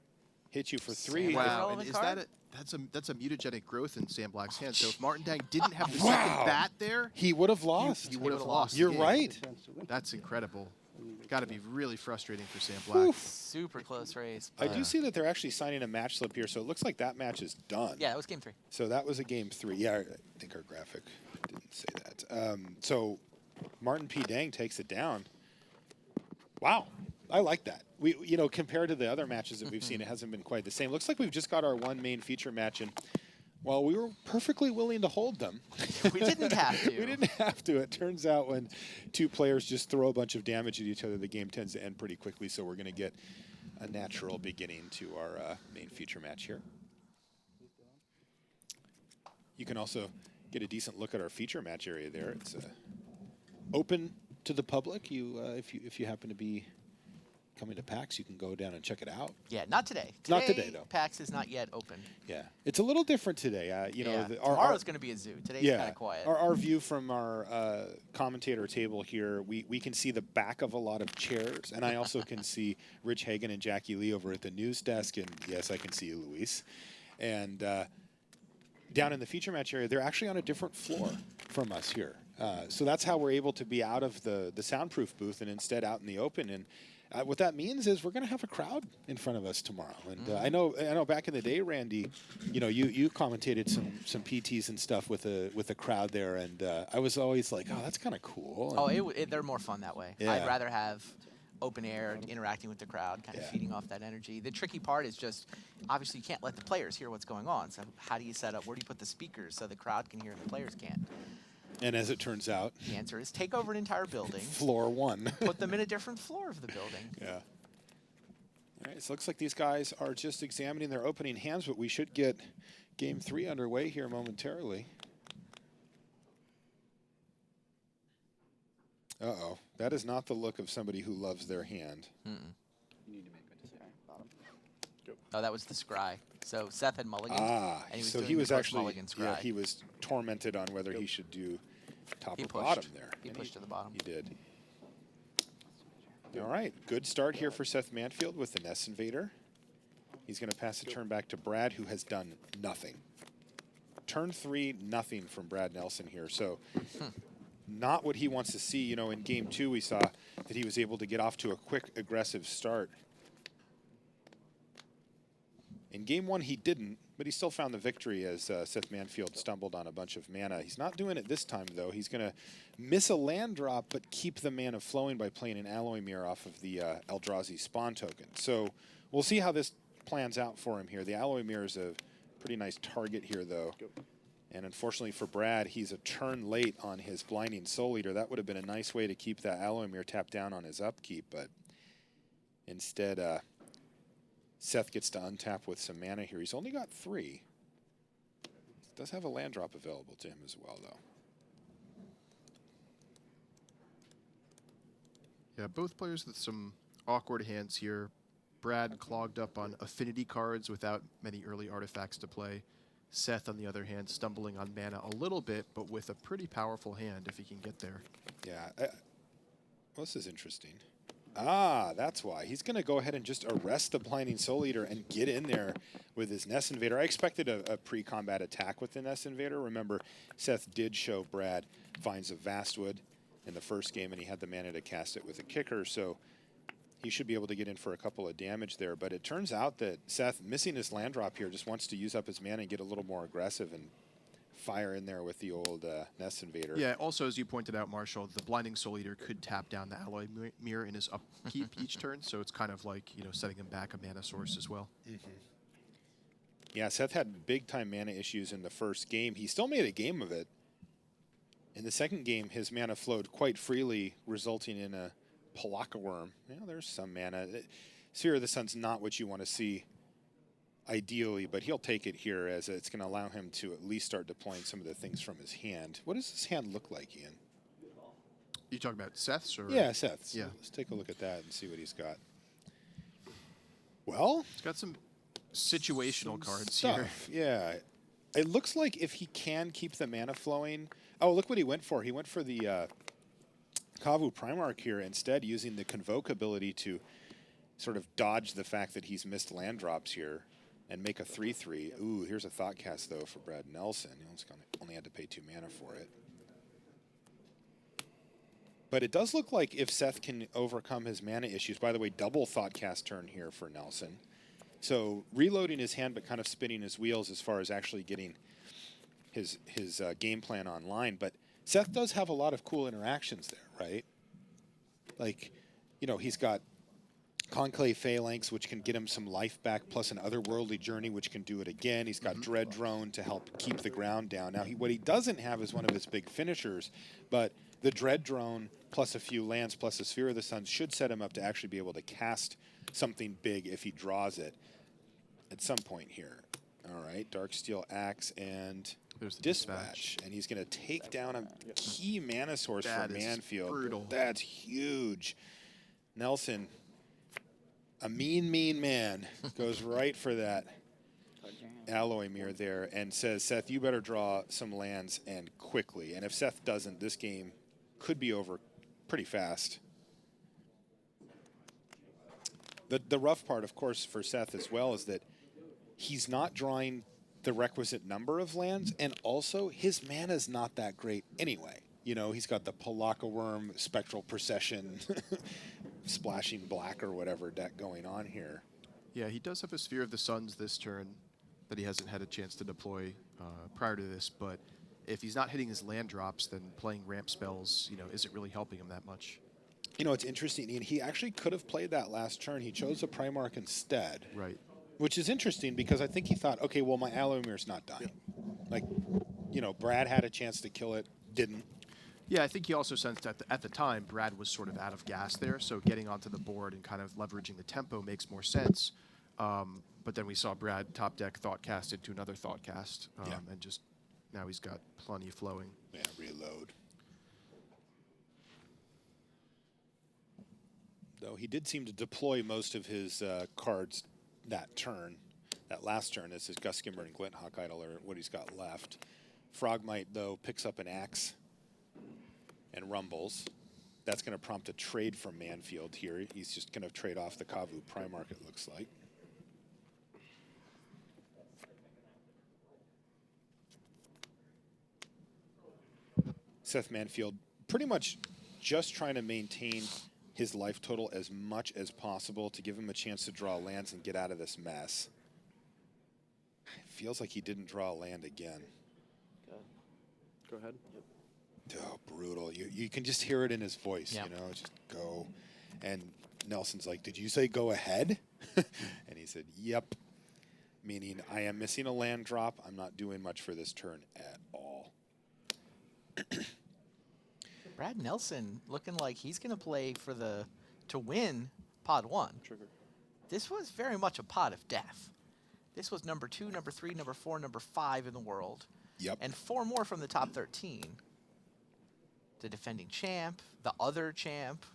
Hit you for 3. Wow, and is that that's a mutagenic growth in Sam Black's hand. So if Martin Deng didn't have the second bat there, he would have lost. He would have lost. You're right. That's incredible. Got to be really frustrating for Sam Black. Super close race. I do see that they're actually signing a match slip here, so it looks like that match is done. Yeah, that was game 3. So that was a game 3. Yeah, I think our graphic didn't say that. So Martin P. Deng takes it down. Wow, I like that. We, compared to the other matches that we've seen, it hasn't been quite the same. Looks like we've just got our one main feature match, and while we were perfectly willing to hold them, we didn't have to. We didn't have to. It turns out when 2 players just throw a bunch of damage at each other, the game tends to end pretty quickly. So we're going to get a natural beginning to our main feature match here. You can also get a decent look at our feature match area there. It's open to the public. If you happen to be coming to PAX, you can go down and check it out. Yeah, not today. Not today, though. PAX is not yet open. Yeah, it's a little different today. Tomorrow's going to be a zoo. Today's kind of quiet. Our view from our commentator table here, we can see the back of a lot of chairs, and I also can see Rich Hagan and Jackie Lee over at the news desk, and yes, I can see you, Luis. And down in the feature match area, they're actually on a different floor from us here. So that's how we're able to be out of the soundproof booth and instead out in the open. And what that means is we're going to have a crowd in front of us tomorrow. And I know back in the day, Randy, you commentated some PTs and stuff with a crowd there, and I was always like, oh, that's kind of cool. And they're more fun that way. Yeah. I'd rather have open air, interacting with the crowd, kind of feeding off that energy. The tricky part is just, obviously, you can't let the players hear what's going on. So how do you set up? Where do you put the speakers so the crowd can hear and the players can't? And as it turns out, the answer is take over an entire building. Floor 1. Put them in a different floor of the building. Yeah. All right, so it looks like these guys are just examining their opening hands, but we should get game 3 underway here momentarily. Uh-oh. That is not the look of somebody who loves their hand. You need to make a decision. Bottom. Oh, that was the scry. So Seth had mulligan. Ah, and so doing he the was post actually, mulligan scry. he was tormented on whether he should do top He or pushed. bottom there. He And pushed to the bottom. He did. All right, good start here for Seth Manfield with the Nest Invader. He's going to pass the turn back to Brad, who has done nothing. Turn 3, nothing from Brad Nelson here. So not what he wants to see. In game 2, we saw that he was able to get off to a quick, aggressive start. In game 1, he didn't, but he still found the victory as Seth Manfield stumbled on a bunch of mana. He's not doing it this time, though. He's going to miss a land drop, but keep the mana flowing by playing an Alloy Mirror off of the Eldrazi spawn token. So we'll see how this plans out for him here. The Alloy Mirror is a pretty nice target here, though. And unfortunately for Brad, he's a turn late on his Blinding Soul Eater. That would have been a nice way to keep that Alloy Mirror tapped down on his upkeep, but instead Seth gets to untap with some mana here. He's only got 3. Does have a land drop available to him as well, though. Yeah, both players with some awkward hands here. Brad clogged up on affinity cards without many early artifacts to play. Seth, on the other hand, stumbling on mana a little bit, but with a pretty powerful hand if he can get there. Yeah. Well, this is interesting. Ah, that's why. He's going to go ahead and just arrest the Blinding Soul Eater and get in there with his Nest Invader. I expected a pre-combat attack with the Nest Invader. Remember, Seth did show Brad Vines of Vastwood in the first game, and he had the mana to cast it with a kicker, so he should be able to get in for a couple of damage there. But it turns out that Seth, missing his land drop here, just wants to use up his mana and get a little more aggressive and fire in there with the old Nest Invader. Yeah, also, as you pointed out, Marshall, the Blinding Soul Eater could tap down the Alloy Mirror in his upkeep each turn, so it's kind of like, setting him back a mana source as well. Yeah, Seth had big-time mana issues in the first game. He still made a game of it. In the second game, his mana flowed quite freely, resulting in a Palaka Worm. Yeah, there's some mana. Sphere of the Sun's not what you want to see ideally, but he'll take it here as it's going to allow him to at least start deploying some of the things from his hand. What does his hand look like, Ian? You talking about Seth's or? Yeah, Seth's. Yeah. Let's take a look at that and see what he's got. Well, He's got some situational some cards here. stuff. Yeah. It looks like if he can keep the mana flowing. Oh, look what he went for. He went for the Kavu Primarch here instead, using the Convoke ability to sort of dodge the fact that he's missed land drops here and make a 3/3. Ooh, here's a Thoughtcast, though, for Brad Nelson. He's only had to pay 2 mana for it. But it does look like if Seth can overcome his mana issues, by the way, double Thoughtcast turn here for Nelson. So reloading his hand but kind of spinning his wheels as far as actually getting his game plan online. But Seth does have a lot of cool interactions there, right? Like, you know, he's got Conclave Phalanx, which can get him some life back, plus an Otherworldly Journey, which can do it again. He's got Dread Drone to help keep the ground down. Now, what he doesn't have is one of his big finishers, but the Dread Drone plus a few lands plus a Sphere of the Sun should set him up to actually be able to cast something big if he draws it at some point here. All right, Darksteel Axe and There's the Dispatch. And he's going to take down a key mana source That for is Manfield. brutal. That's huge. Nelson, a mean man, goes right for that alloy mirror there and says, Seth, you better draw some lands and quickly. And if Seth doesn't, this game could be over pretty fast. The rough part, of course, for Seth as well is that he's not drawing the requisite number of lands, and also his mana's not that great anyway. You know, he's got the Palaka Worm, Spectral Procession, Splashing Black or whatever deck going on here. Yeah, he does have a Sphere of the Suns this turn that he hasn't had a chance to deploy prior to this, but if he's not hitting his land drops, then playing ramp spells, you know, isn't really helping him that much. You know, it's interesting, Ian. He actually could have played that last turn. He chose a Primarch instead. Right. Which is interesting because I think he thought, okay, well, my alloy mirror's not dying. Like, you know, Brad had a chance to kill it, didn't. Yeah, I think he also sensed at the time Brad was sort of out of gas there, so getting onto the board and kind of leveraging the tempo makes more sense. But then we saw Brad top deck Thoughtcast into another Thoughtcast, and just now he's got plenty flowing. Yeah, reload. Though he did seem to deploy most of his cards that turn, that last turn, as his Gusskimmer and Glinthawk Idol are what he's got left. Frogmite, though, picks up an axe and rumbles. That's going to prompt a trade from Manfield here. He's just going to trade off the Kavu Primarch, it looks like. Seth Manfield pretty much just trying to maintain his life total as much as possible to give him a chance to draw lands and get out of this mess. It feels like he didn't draw a land again. Go ahead. Oh, brutal. You can just hear it in his voice, Yeah. you know, just go. And Nelson's like, did you say go ahead? And he said, yep. Meaning, I am missing a land drop. I'm not doing much for this turn at all. Brad Nelson looking like he's going to play for to win Pod 1. Trigger. This was very much a pod of death. This was number 2, number 3, number 4, number 5 in the world. Yep. And 4 more from the top 13. The defending champ, the other champ.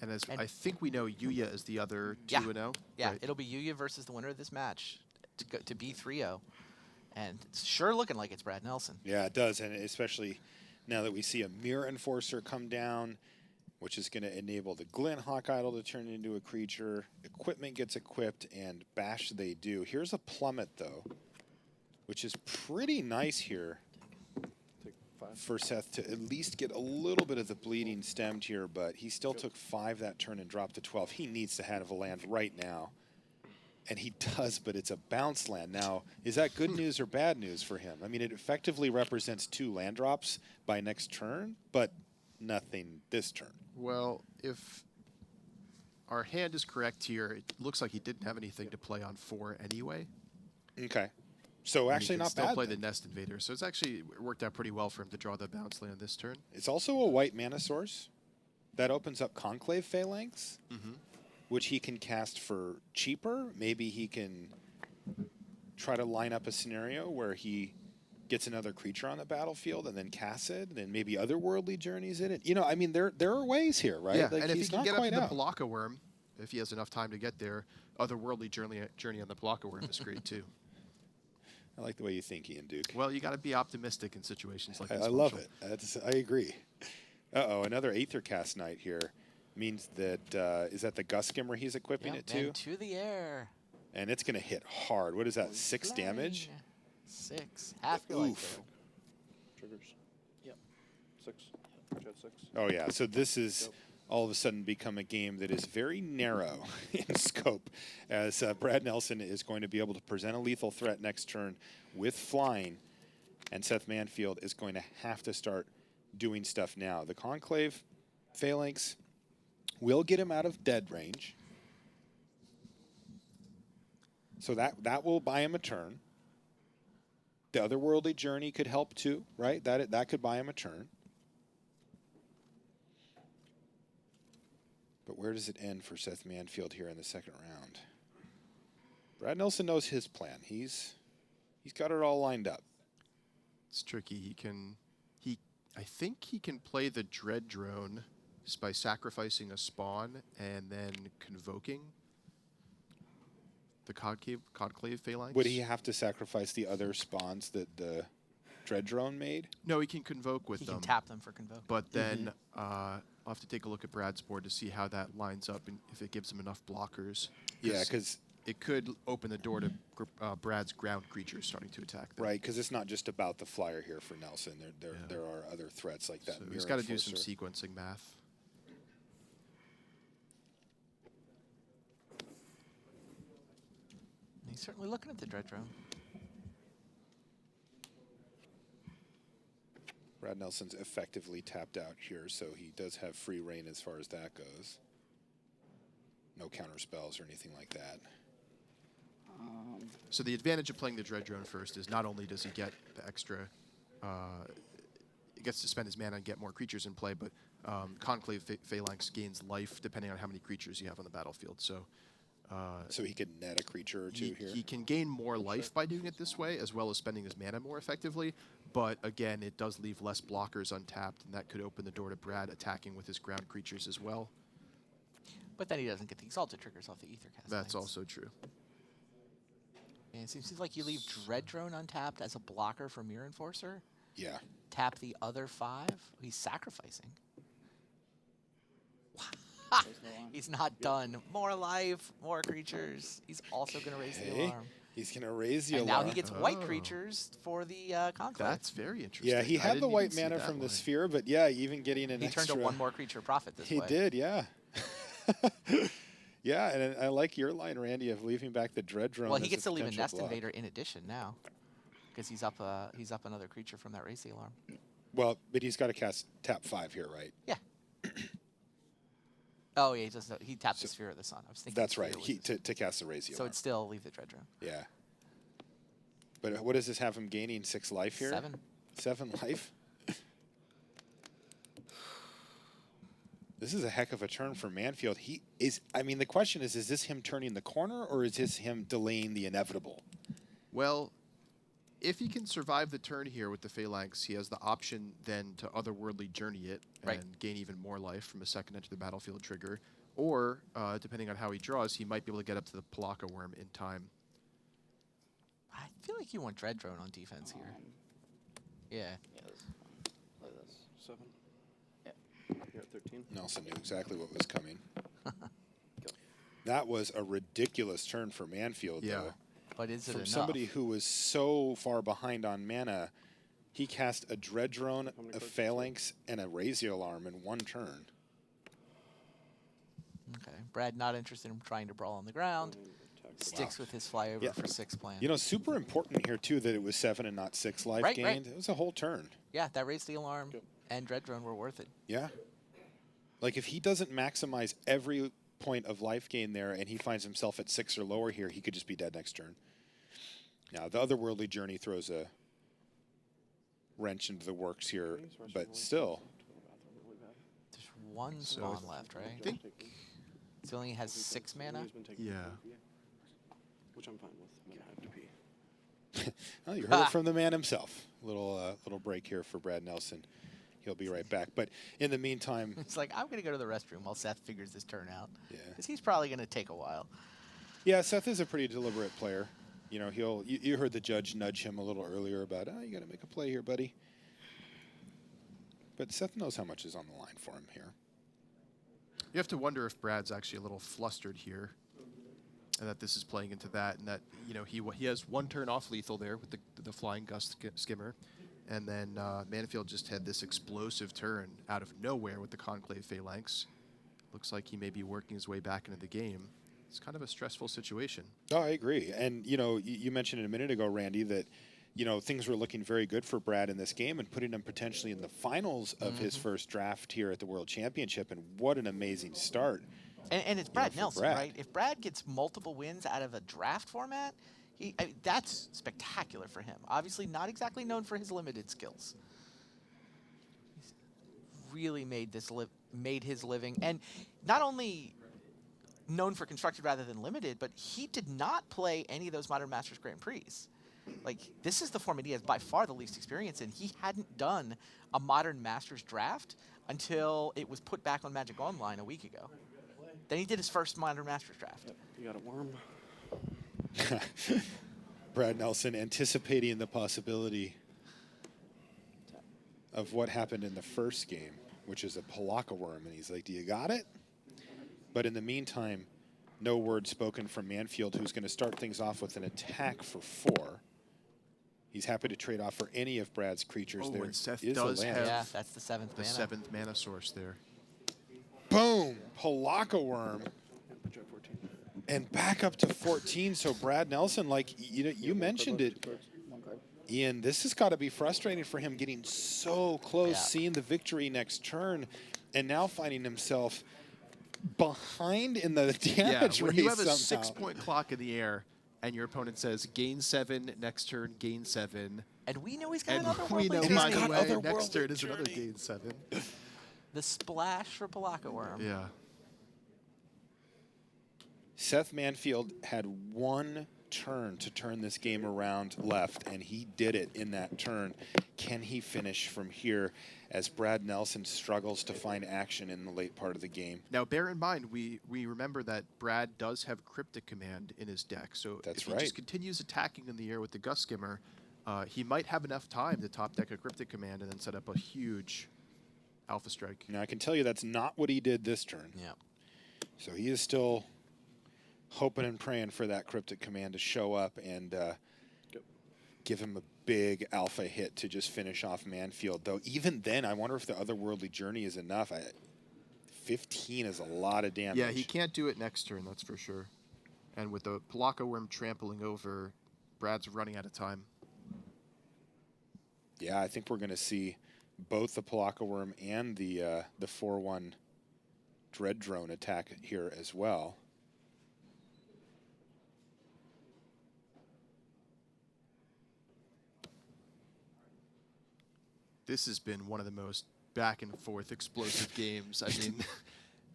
And as And- I think we know, Yuya is the other Yeah. 2-0. Yeah, Right. it'll be Yuya versus the winner of this match to be 3-0. And it's sure looking like it's Brad Nelson. Yeah, it does, and especially now that we see a Mirror Enforcer come down, which is going to enable the Glinthawk Idol to turn into a creature. Equipment gets equipped, and bash they do. Here's a Plummet, though, which is pretty nice here Take 5. for Seth to at least get a little bit of the bleeding stemmed here, but he still took 5 that turn and dropped to 12. He needs to have a land right now. And he does, but it's a bounce land. Now, is that good news or bad news for him? I mean, it effectively represents 2 land drops by next turn, but nothing this turn. Well, if our hand is correct here. It looks like he didn't have anything to play on 4 anyway. Okay. So And he actually can not still bad. play the then. Nest Invader. So it's actually worked out pretty well for him to draw the bounce land on this turn. It's also a white mana source. That opens up Conclave Phalanx, which he can cast for cheaper. Maybe he can try to line up a scenario where he gets another creature on the battlefield and then casts it, and then maybe otherworldly journeys in it. You know, I mean, there are ways here, right? Yeah, Like, and if he he's can not get up quite to the out. Palaka Worm, if he has enough time to get there, otherworldly journey on the Palaka Worm is great too. I like the way you think, Ian Duke. Well, you got to be optimistic in situations like this. I love Marshall. it. I agree. Uh-oh, another Aethercast Knight here means that, is that the Gust Skimmer he's equipping Yep, it to? and to the air. And it's going to hit hard. What is that, 6 damage? Flying. 6. Half your life Oof. total. Triggers. Yep. 6. Jet 6. Oh, yeah. So this is all of a sudden become a game that is very narrow in scope, as Brad Nelson is going to be able to present a lethal threat next turn with flying, and Seth Manfield is going to have to start doing stuff now. The Conclave Phalanx will get him out of dead range, so that will buy him a turn. The Otherworldly Journey could help too, right? That could buy him a turn. But where does it end for Seth Manfield here in the second round? Brad Nelson knows his plan. He's got it all lined up. It's tricky. I think he can play the Dread Drone just by sacrificing a spawn and then convoking the Conclave Phalanx. Would he have to sacrifice the other spawns that the Dread Drone made? No, he can convoke with He them. can tap them for convoke. But then I'll have to take a look at Brad's board to see how that lines up and if it gives him enough blockers. Yeah, because it could open the door to Brad's ground creatures starting to attack them. right, because it's not just about the flyer here for Nelson. There are other threats like that. So he's Mirror got to do some Enforcer. sequencing math. He's certainly looking at the Dread Drone. Brad Nelson's effectively tapped out here, so he does have free reign as far as that goes. No counter spells or anything like that. So the advantage of playing the Dread Drone first is not only does he get the extra, he gets to spend his mana and get more creatures in play, but Conclave Phalanx gains life depending on how many creatures you have on the battlefield. So So he could net a creature or two here. he can gain more life by doing it this way, as well as spending his mana more effectively. But again, it does leave less blockers untapped, and that could open the door to Brad attacking with his ground creatures as well. But then he doesn't get the Exalted triggers off the Aethercast. That's Knights. also true. And it seems like you leave Dread Drone untapped as a blocker for Mirror Enforcer. Yeah. Tap the other 5. He's sacrificing. He's not done. More life, more creatures. He's also going to raise the Hey, alarm. he's going to raise the And alarm. now he gets white Oh. creatures for the Conclave. That's very interesting. Yeah, he I had didn't the even white see mana that from the line. sphere, but yeah, even getting an He extra. turned to 1 more creature profit this He way. did, yeah. Yeah, and I like your line, Randy, of leaving back the Dread Drone. Well, he as gets to leave a potential Nest block. Invader in addition now, because he's up another creature from that raise the alarm. Well, but he's got to cast tap 5 here, right? Yeah. Oh yeah, he tapped the Sphere of the Sun. I was thinking. That's Sphere right. was He his- to cast the raise the so alarm. it's still leave the Dread Drone. Yeah. But what does this have him gaining? 6 life here? 7. 7 life? This is a heck of a turn for Manfield. The question is this him turning the corner or is this him delaying the inevitable? Well, if he can survive the turn here with the Phalanx, he has the option then to Otherworldly Journey it Right. and gain even more life from a second enter the battlefield trigger. Or, depending on how he draws, he might be able to get up to the Palaka Worm in time. I feel like you want Dread Drone on defense here. Yeah. Yes. Play this. 7. Yeah. You're at 13. Nelson knew exactly what was coming. That was a ridiculous turn for Manfield, Yeah. though. But is it From enough? somebody who was so far behind on mana, he cast a Dread Drone, many a cards? Phalanx, and a Raise the Alarm in 1 turn. Okay. Brad not interested in trying to brawl on the ground. Sticks with his flyover Yeah. for 6 plan. You know, super important here, too, that it was 7 and not 6 life Right, gained. right. It was a whole turn. Yeah, that raised the alarm and Dread Drone were worth it. Yeah. Like, if he doesn't maximize every point of life gain there, and he finds himself at 6 or lower here, he could just be dead next turn. Now, the otherworldly journey throws a wrench into the works here, but still. There's one So spawn left, right? I think, So it only has 6 mana. yeah. Which I'm fine with. I'm gonna have to pee. Well, you heard it from the man himself. Little break here for Brad Nelson. He'll be right back. But in the meantime, It's like, I'm going to go to the restroom while Seth figures this turn out. yeah. Because he's probably going to take a while. Yeah, Seth is a pretty deliberate player. You know, you heard the judge nudge him a little earlier about, you got to make a play here, buddy. But Seth knows how much is on the line for him here. You have to wonder if Brad's actually a little flustered here, and that this is playing into that, and that he has one turn off lethal there with the flying gust skimmer, and then Manfield just had this explosive turn out of nowhere with the conclave phalanx. Looks like he may be working his way back into the game. It's kind of a stressful situation. Oh, I agree. And you mentioned it a minute ago, Randy, that things were looking very good for Brad in this game and putting him potentially in the finals of his first draft here at the World Championship. And what an amazing start. And it's Brad for Nelson, Brad. right? If Brad gets multiple wins out of a draft format, that's spectacular for him. Obviously, not exactly known for his limited skills. He's really made his living, and not only known for constructed rather than limited, but he did not play any of those Modern Masters Grand Prix. Like, this is the format he has by far the least experience in. He hadn't done a Modern Masters draft until it was put back on Magic Online a week ago. Then he did his first Modern Masters draft. Yep, you got a worm. Brad Nelson anticipating the possibility of what happened in the first game, which is a Palaka worm. And he's like, do you got it? But in the meantime, no word spoken from Manfield, who's going to start things off with an attack for 4. He's happy to trade off for any of Brad's creatures. Oh, There and Seth is a does land. have Yeah, that's the 7th the mana. 7th mana source there. Boom! Palaka worm. Yeah, put you at 14. And back up to 14. So Brad Nelson, like you mentioned it, Ian, this has got to be frustrating for him getting so close, Yeah. seeing the victory next turn, and now finding himself behind in the damage when race you have a somehow. 6-point clock in the air, and your opponent says gain 7 next turn, gain 7, And we know he's got and another we know worldly by journey. the way otherworldly next turn is another journey. gain 7. The splash for Palaka Worm. Yeah. Seth Manfield had one turn to turn this game around left, and he did it in that turn. Can he finish from here as Brad Nelson struggles to find action in the late part of the game? Now, bear in mind, we remember that Brad does have Cryptic Command in his deck, so That's if he right. just continues attacking in the air with the Gust Skimmer, he might have enough time to top deck a Cryptic Command and then set up a huge Alpha Strike. Now, I can tell you that's not what he did this turn. Yeah. So he is still hoping and praying for that Cryptic Command to show up and give him a big alpha hit to just finish off Manfield. Though even then, I wonder if the Otherworldly Journey is enough. 15 is a lot of damage. Yeah, he can't do it next turn, that's for sure. And with the Palaka Worm trampling over, Brad's running out of time. Yeah, I think we're going to see both the Palaka Worm and the 4/1 Dread Drone attack here as well. This has been one of the most back and forth explosive games. I mean,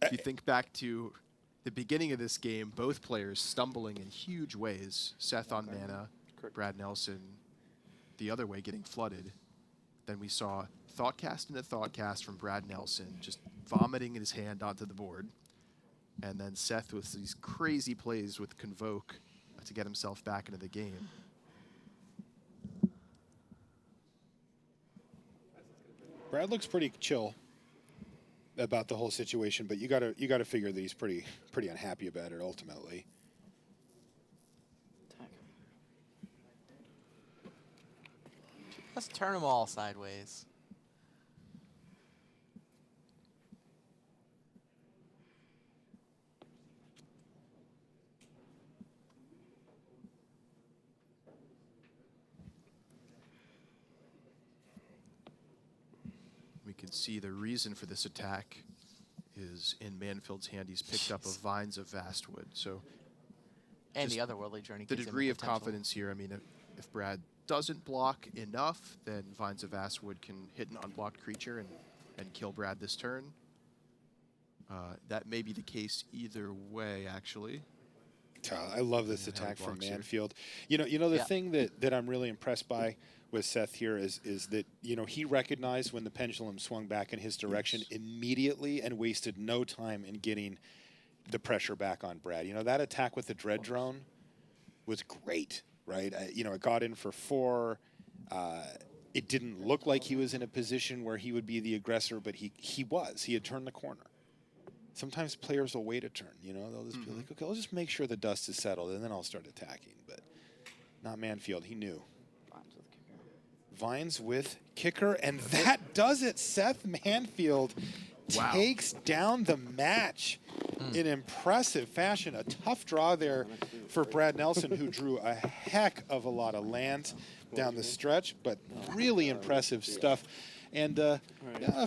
if you think back to the beginning of this game, both players stumbling in huge ways. Seth on mana, Brad Nelson the other way getting flooded. Then we saw Thoughtcast into Thoughtcast from Brad Nelson, just vomiting his hand onto the board. And then Seth with these crazy plays with Convoke to get himself back into the game. Brad looks pretty chill about the whole situation, but you gotta figure that he's pretty unhappy about it ultimately. Let's turn them all sideways. We can see the reason for this attack is in Manfield's hand. He's picked up a Vines of Vastwood. So And just the otherworldly journey. the gives him degree of potential. confidence here, I mean, if Brad doesn't block enough, then Vines of Vastwood can hit an unblocked creature and kill Brad this turn. That may be the case either way, actually. I love this Yeah, how he attack from blocks here. Manfield. You know the Yeah. thing that I'm really impressed by with Seth here is that he recognized when the pendulum swung back in his direction immediately and wasted no time in getting the pressure back on Brad. That attack with the Dread Drone was great, right? It got in for 4. It didn't look like he was in a position where he would be the aggressor, but he was. He had turned the corner. Sometimes players will wait a turn, they'll just be like, okay, I'll just make sure the dust is settled and then I'll start attacking. But not Manfield, he knew. Vines with kicker, and that does it. Seth Manfield takes down the match in impressive fashion. A tough draw there for Brad Nelson, who drew a heck of a lot of land down the stretch, but really impressive stuff. And a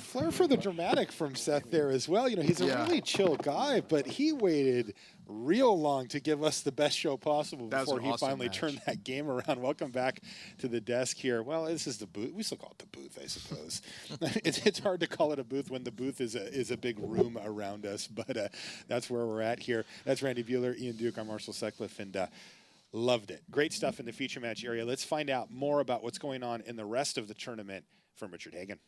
flair for the dramatic from Seth there as well. He's a really chill guy, but he waited real long to give us the best show possible before he finally turned that game around. Welcome back to the desk here. Well, this is the booth. We still call it the booth, I suppose. It's hard to call it a booth when the booth is a big room around us, but that's where we're at here. That's Randy Buehler, Ian Duke, I'm Marshall Sutcliffe, and loved it. Great stuff in the feature match area. Let's find out more about what's going on in the rest of the tournament from Richard Hagan.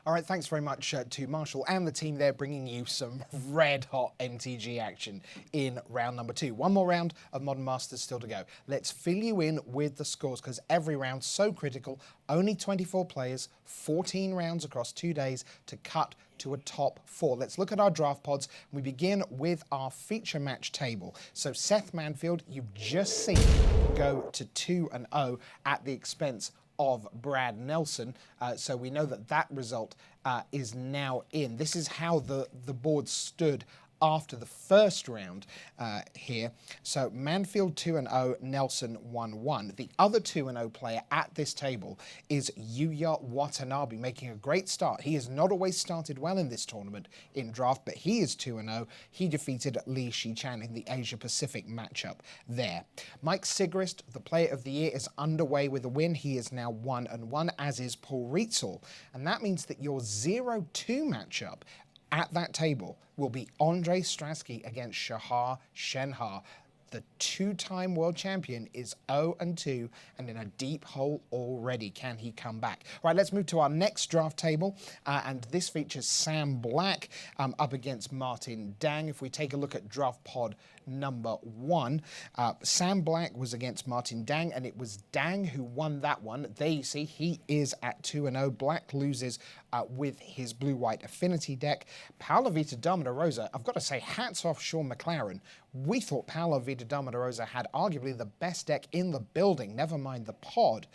All right, thanks very much to Marshall and the team there, bringing you some red-hot MTG action in round number 2. One more round of Modern Masters still to go. Let's fill you in with the scores, because every round's so critical. Only 24 players, 14 rounds across 2 days to cut to a top 4. Let's look at our draft pods. We begin with our feature match table. So Seth Manfield, you've just seen go to 2-0 at the expense of Brad Nelson. So we know that result is now in. This is how the board stood after the first round here. So Manfield 2-0, Nelson 1-1. The other 2-0 player at this table is Yuya Watanabe, making a great start. He has not always started well in this tournament in draft, but he is 2-0. He defeated Li Shichan in the Asia-Pacific matchup there. Mike Sigrist, the player of the year, is underway with a win. He is now 1-1, as is Paul Rietzl. And that means that your 0-2 matchup at that table will be Andre Strasky against Shahar Shenhar. The 2-time world champion is 0-2 and in a deep hole already. Can he come back? Right, let's move to our next draft table. And this features Sam Black up against Martin Deng. If we take a look at draft pod number 1, Sam Black was against Martin Deng, and it was Deng who won that one. There you see, he is at 2-0. Black loses with his blue-white affinity deck. Paolo Vita Dama Rosa, I've got to say, hats off Sean McLaren. We thought Paolo Vita Dama Rosa had arguably the best deck in the building, never mind the pod,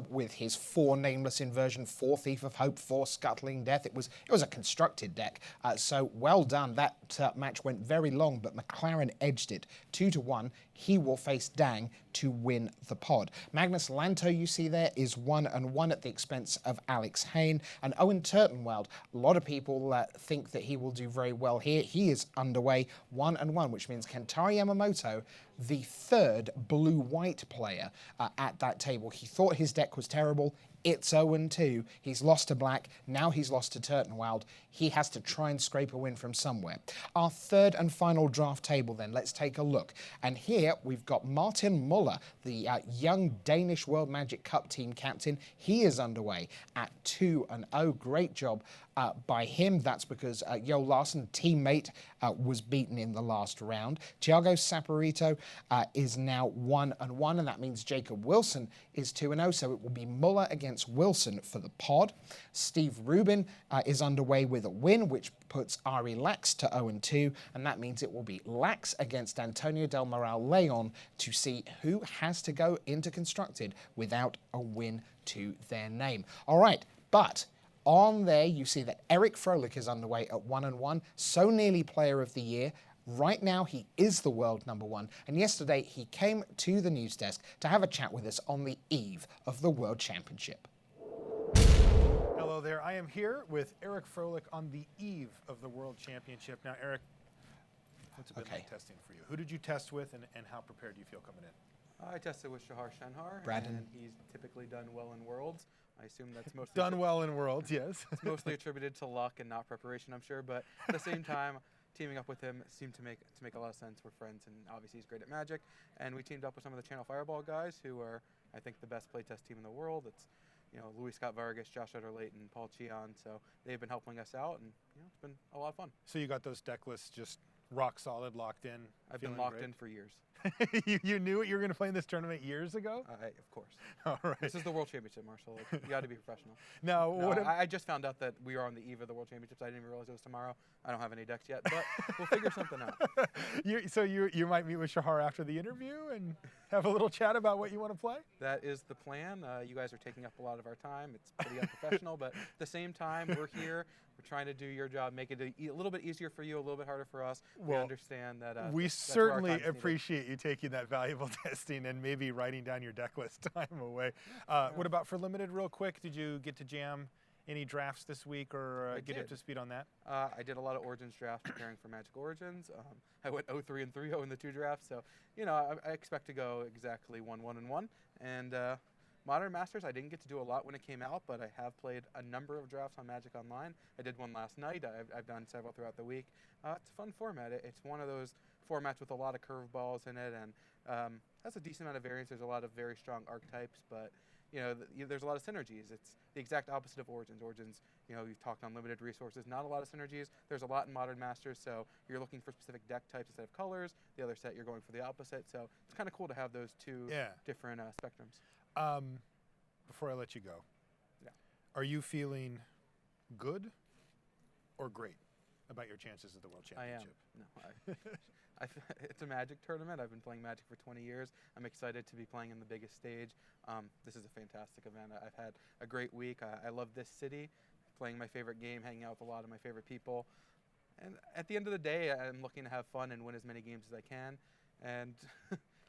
with his 4 Nameless Inversion, 4 Thief of Hope, 4 Scuttling Death. It was a constructed deck, so well done. That match went very long, but McLaren edged it 2-1. He will face Deng to win the pod. Magnus Lanto, you see there, is 1-1 at the expense of Alex Hayne. And Owen Turtenwald, a lot of people think that he will do very well here. He is underway 1-1, which means Kentaro Yamamoto, the 3rd blue-white player at that table. He thought his deck was terrible. It's 0-2. He's lost to Black. Now he's lost to Turtenwald. He has to try and scrape a win from somewhere. Our 3rd and final draft table then. Let's take a look. And here we've got Martin Muller, the young Danish World Magic Cup team captain. He is underway at 2-0. Great job by him. That's because Jo Larsen, teammate, was beaten in the last round. Thiago Saporito is now 1-1, and that means Jacob Wilson is 2-0. So it will be Muller against Wilson for the pod. Steve Rubin is underway with a win, which puts Ari Lax to 0-2, and that means it will be Lax against Antonio Del Moral Leon to see who has to go into Constructed without a win to their name. All right, but on there you see that Eric Froelich is underway at 1-1, so nearly player of the year. Right now, he is the world number one, and yesterday he came to the news desk to have a chat with us on the eve of the World Championship. Hello there. I am here with Eric Froelich on the eve of the World Championship. Now, Eric, what's it been like testing for you? Who did you test with, and how prepared do you feel coming in? I tested with Shahar Shenhar, Braden. and he's typically done well in Worlds. I assume that's mostly Done well in Worlds, yes. it's mostly attributed to luck and not preparation, I'm sure. But at the same time, teaming up with him seemed to make a lot of sense. We're friends, and obviously he's great at Magic. And we teamed up with some of the Channel Fireball guys, who are, I think, the best playtest team in the world. It's Louis Scott Vargas, Josh Utter-Layton, Paul Cheon. So they've been helping us out, and it's been a lot of fun. So you got those deck lists just rock solid, locked in? I've been locked in for years. You knew what you were going to play in this tournament years ago? Of course. All right. This is the World Championship, Marshall. Like, you got to be professional. Now, No, what ab- I just found out that we are on the eve of the World Championships. I didn't even realize it was tomorrow. I don't have any decks yet, but we'll figure something out. you might meet with Shahar after the interview and have a little chat about what you want to play? That is the plan. You guys are taking up a lot of our time. It's pretty unprofessional, but at the same time, we're here. We're trying to do your job, make it a little bit easier for you, a little bit harder for us. We Well, understand that. We that's where our certainly time's needed. appreciate you taking that valuable testing and maybe writing down your deck list time away. What about for limited, real quick? Did you get to jam any drafts this week or I get up did. to speed on that? I did a lot of Origins drafts preparing for Magic Origins. I went 0-3 and 3-0 in the 2 drafts, so I expect to go exactly 1-1 and 1. And Modern Masters, I didn't get to do a lot when it came out, but I have played a number of drafts on Magic Online. I did one last night. I've done several throughout the week. It's a fun format. It's one of those formats with a lot of curveballs in it, and has a decent amount of variance. There's a lot of very strong archetypes, but there's a lot of synergies. It's the exact opposite of Origins. Origins, you've talked on limited resources, not a lot of synergies. There's a lot in Modern Masters, so you're looking for specific deck types instead of colors. The other set, you're going for the opposite. So it's kind of cool to have those two different spectrums. Before I let you go, Yeah. are you feeling good or great about your chances at the World I am. Championship? No, it's a Magic tournament. I've been playing Magic for 20 years. I'm excited to be playing in the biggest stage. This is a fantastic event. I've had a great week. I love this city, playing my favorite game, hanging out with a lot of my favorite people. And at the end of the day, I'm looking to have fun and win as many games as I can. And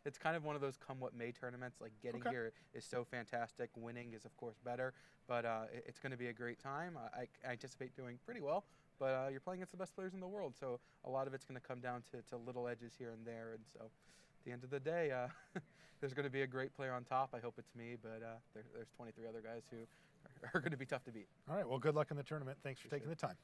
it's kind of one of those come what may tournaments. Like getting here is so fantastic. Winning is of course better, but it's going to be a great time. I anticipate doing pretty well, but you're playing against the best players in the world, so a lot of it's going to come down to little edges here and there. And so, at the end of the day, there's going to be a great player on top. I hope it's me, but there's 23 other guys who are going to be tough to beat. All right. Well, good luck in the tournament. Thanks for taking the time.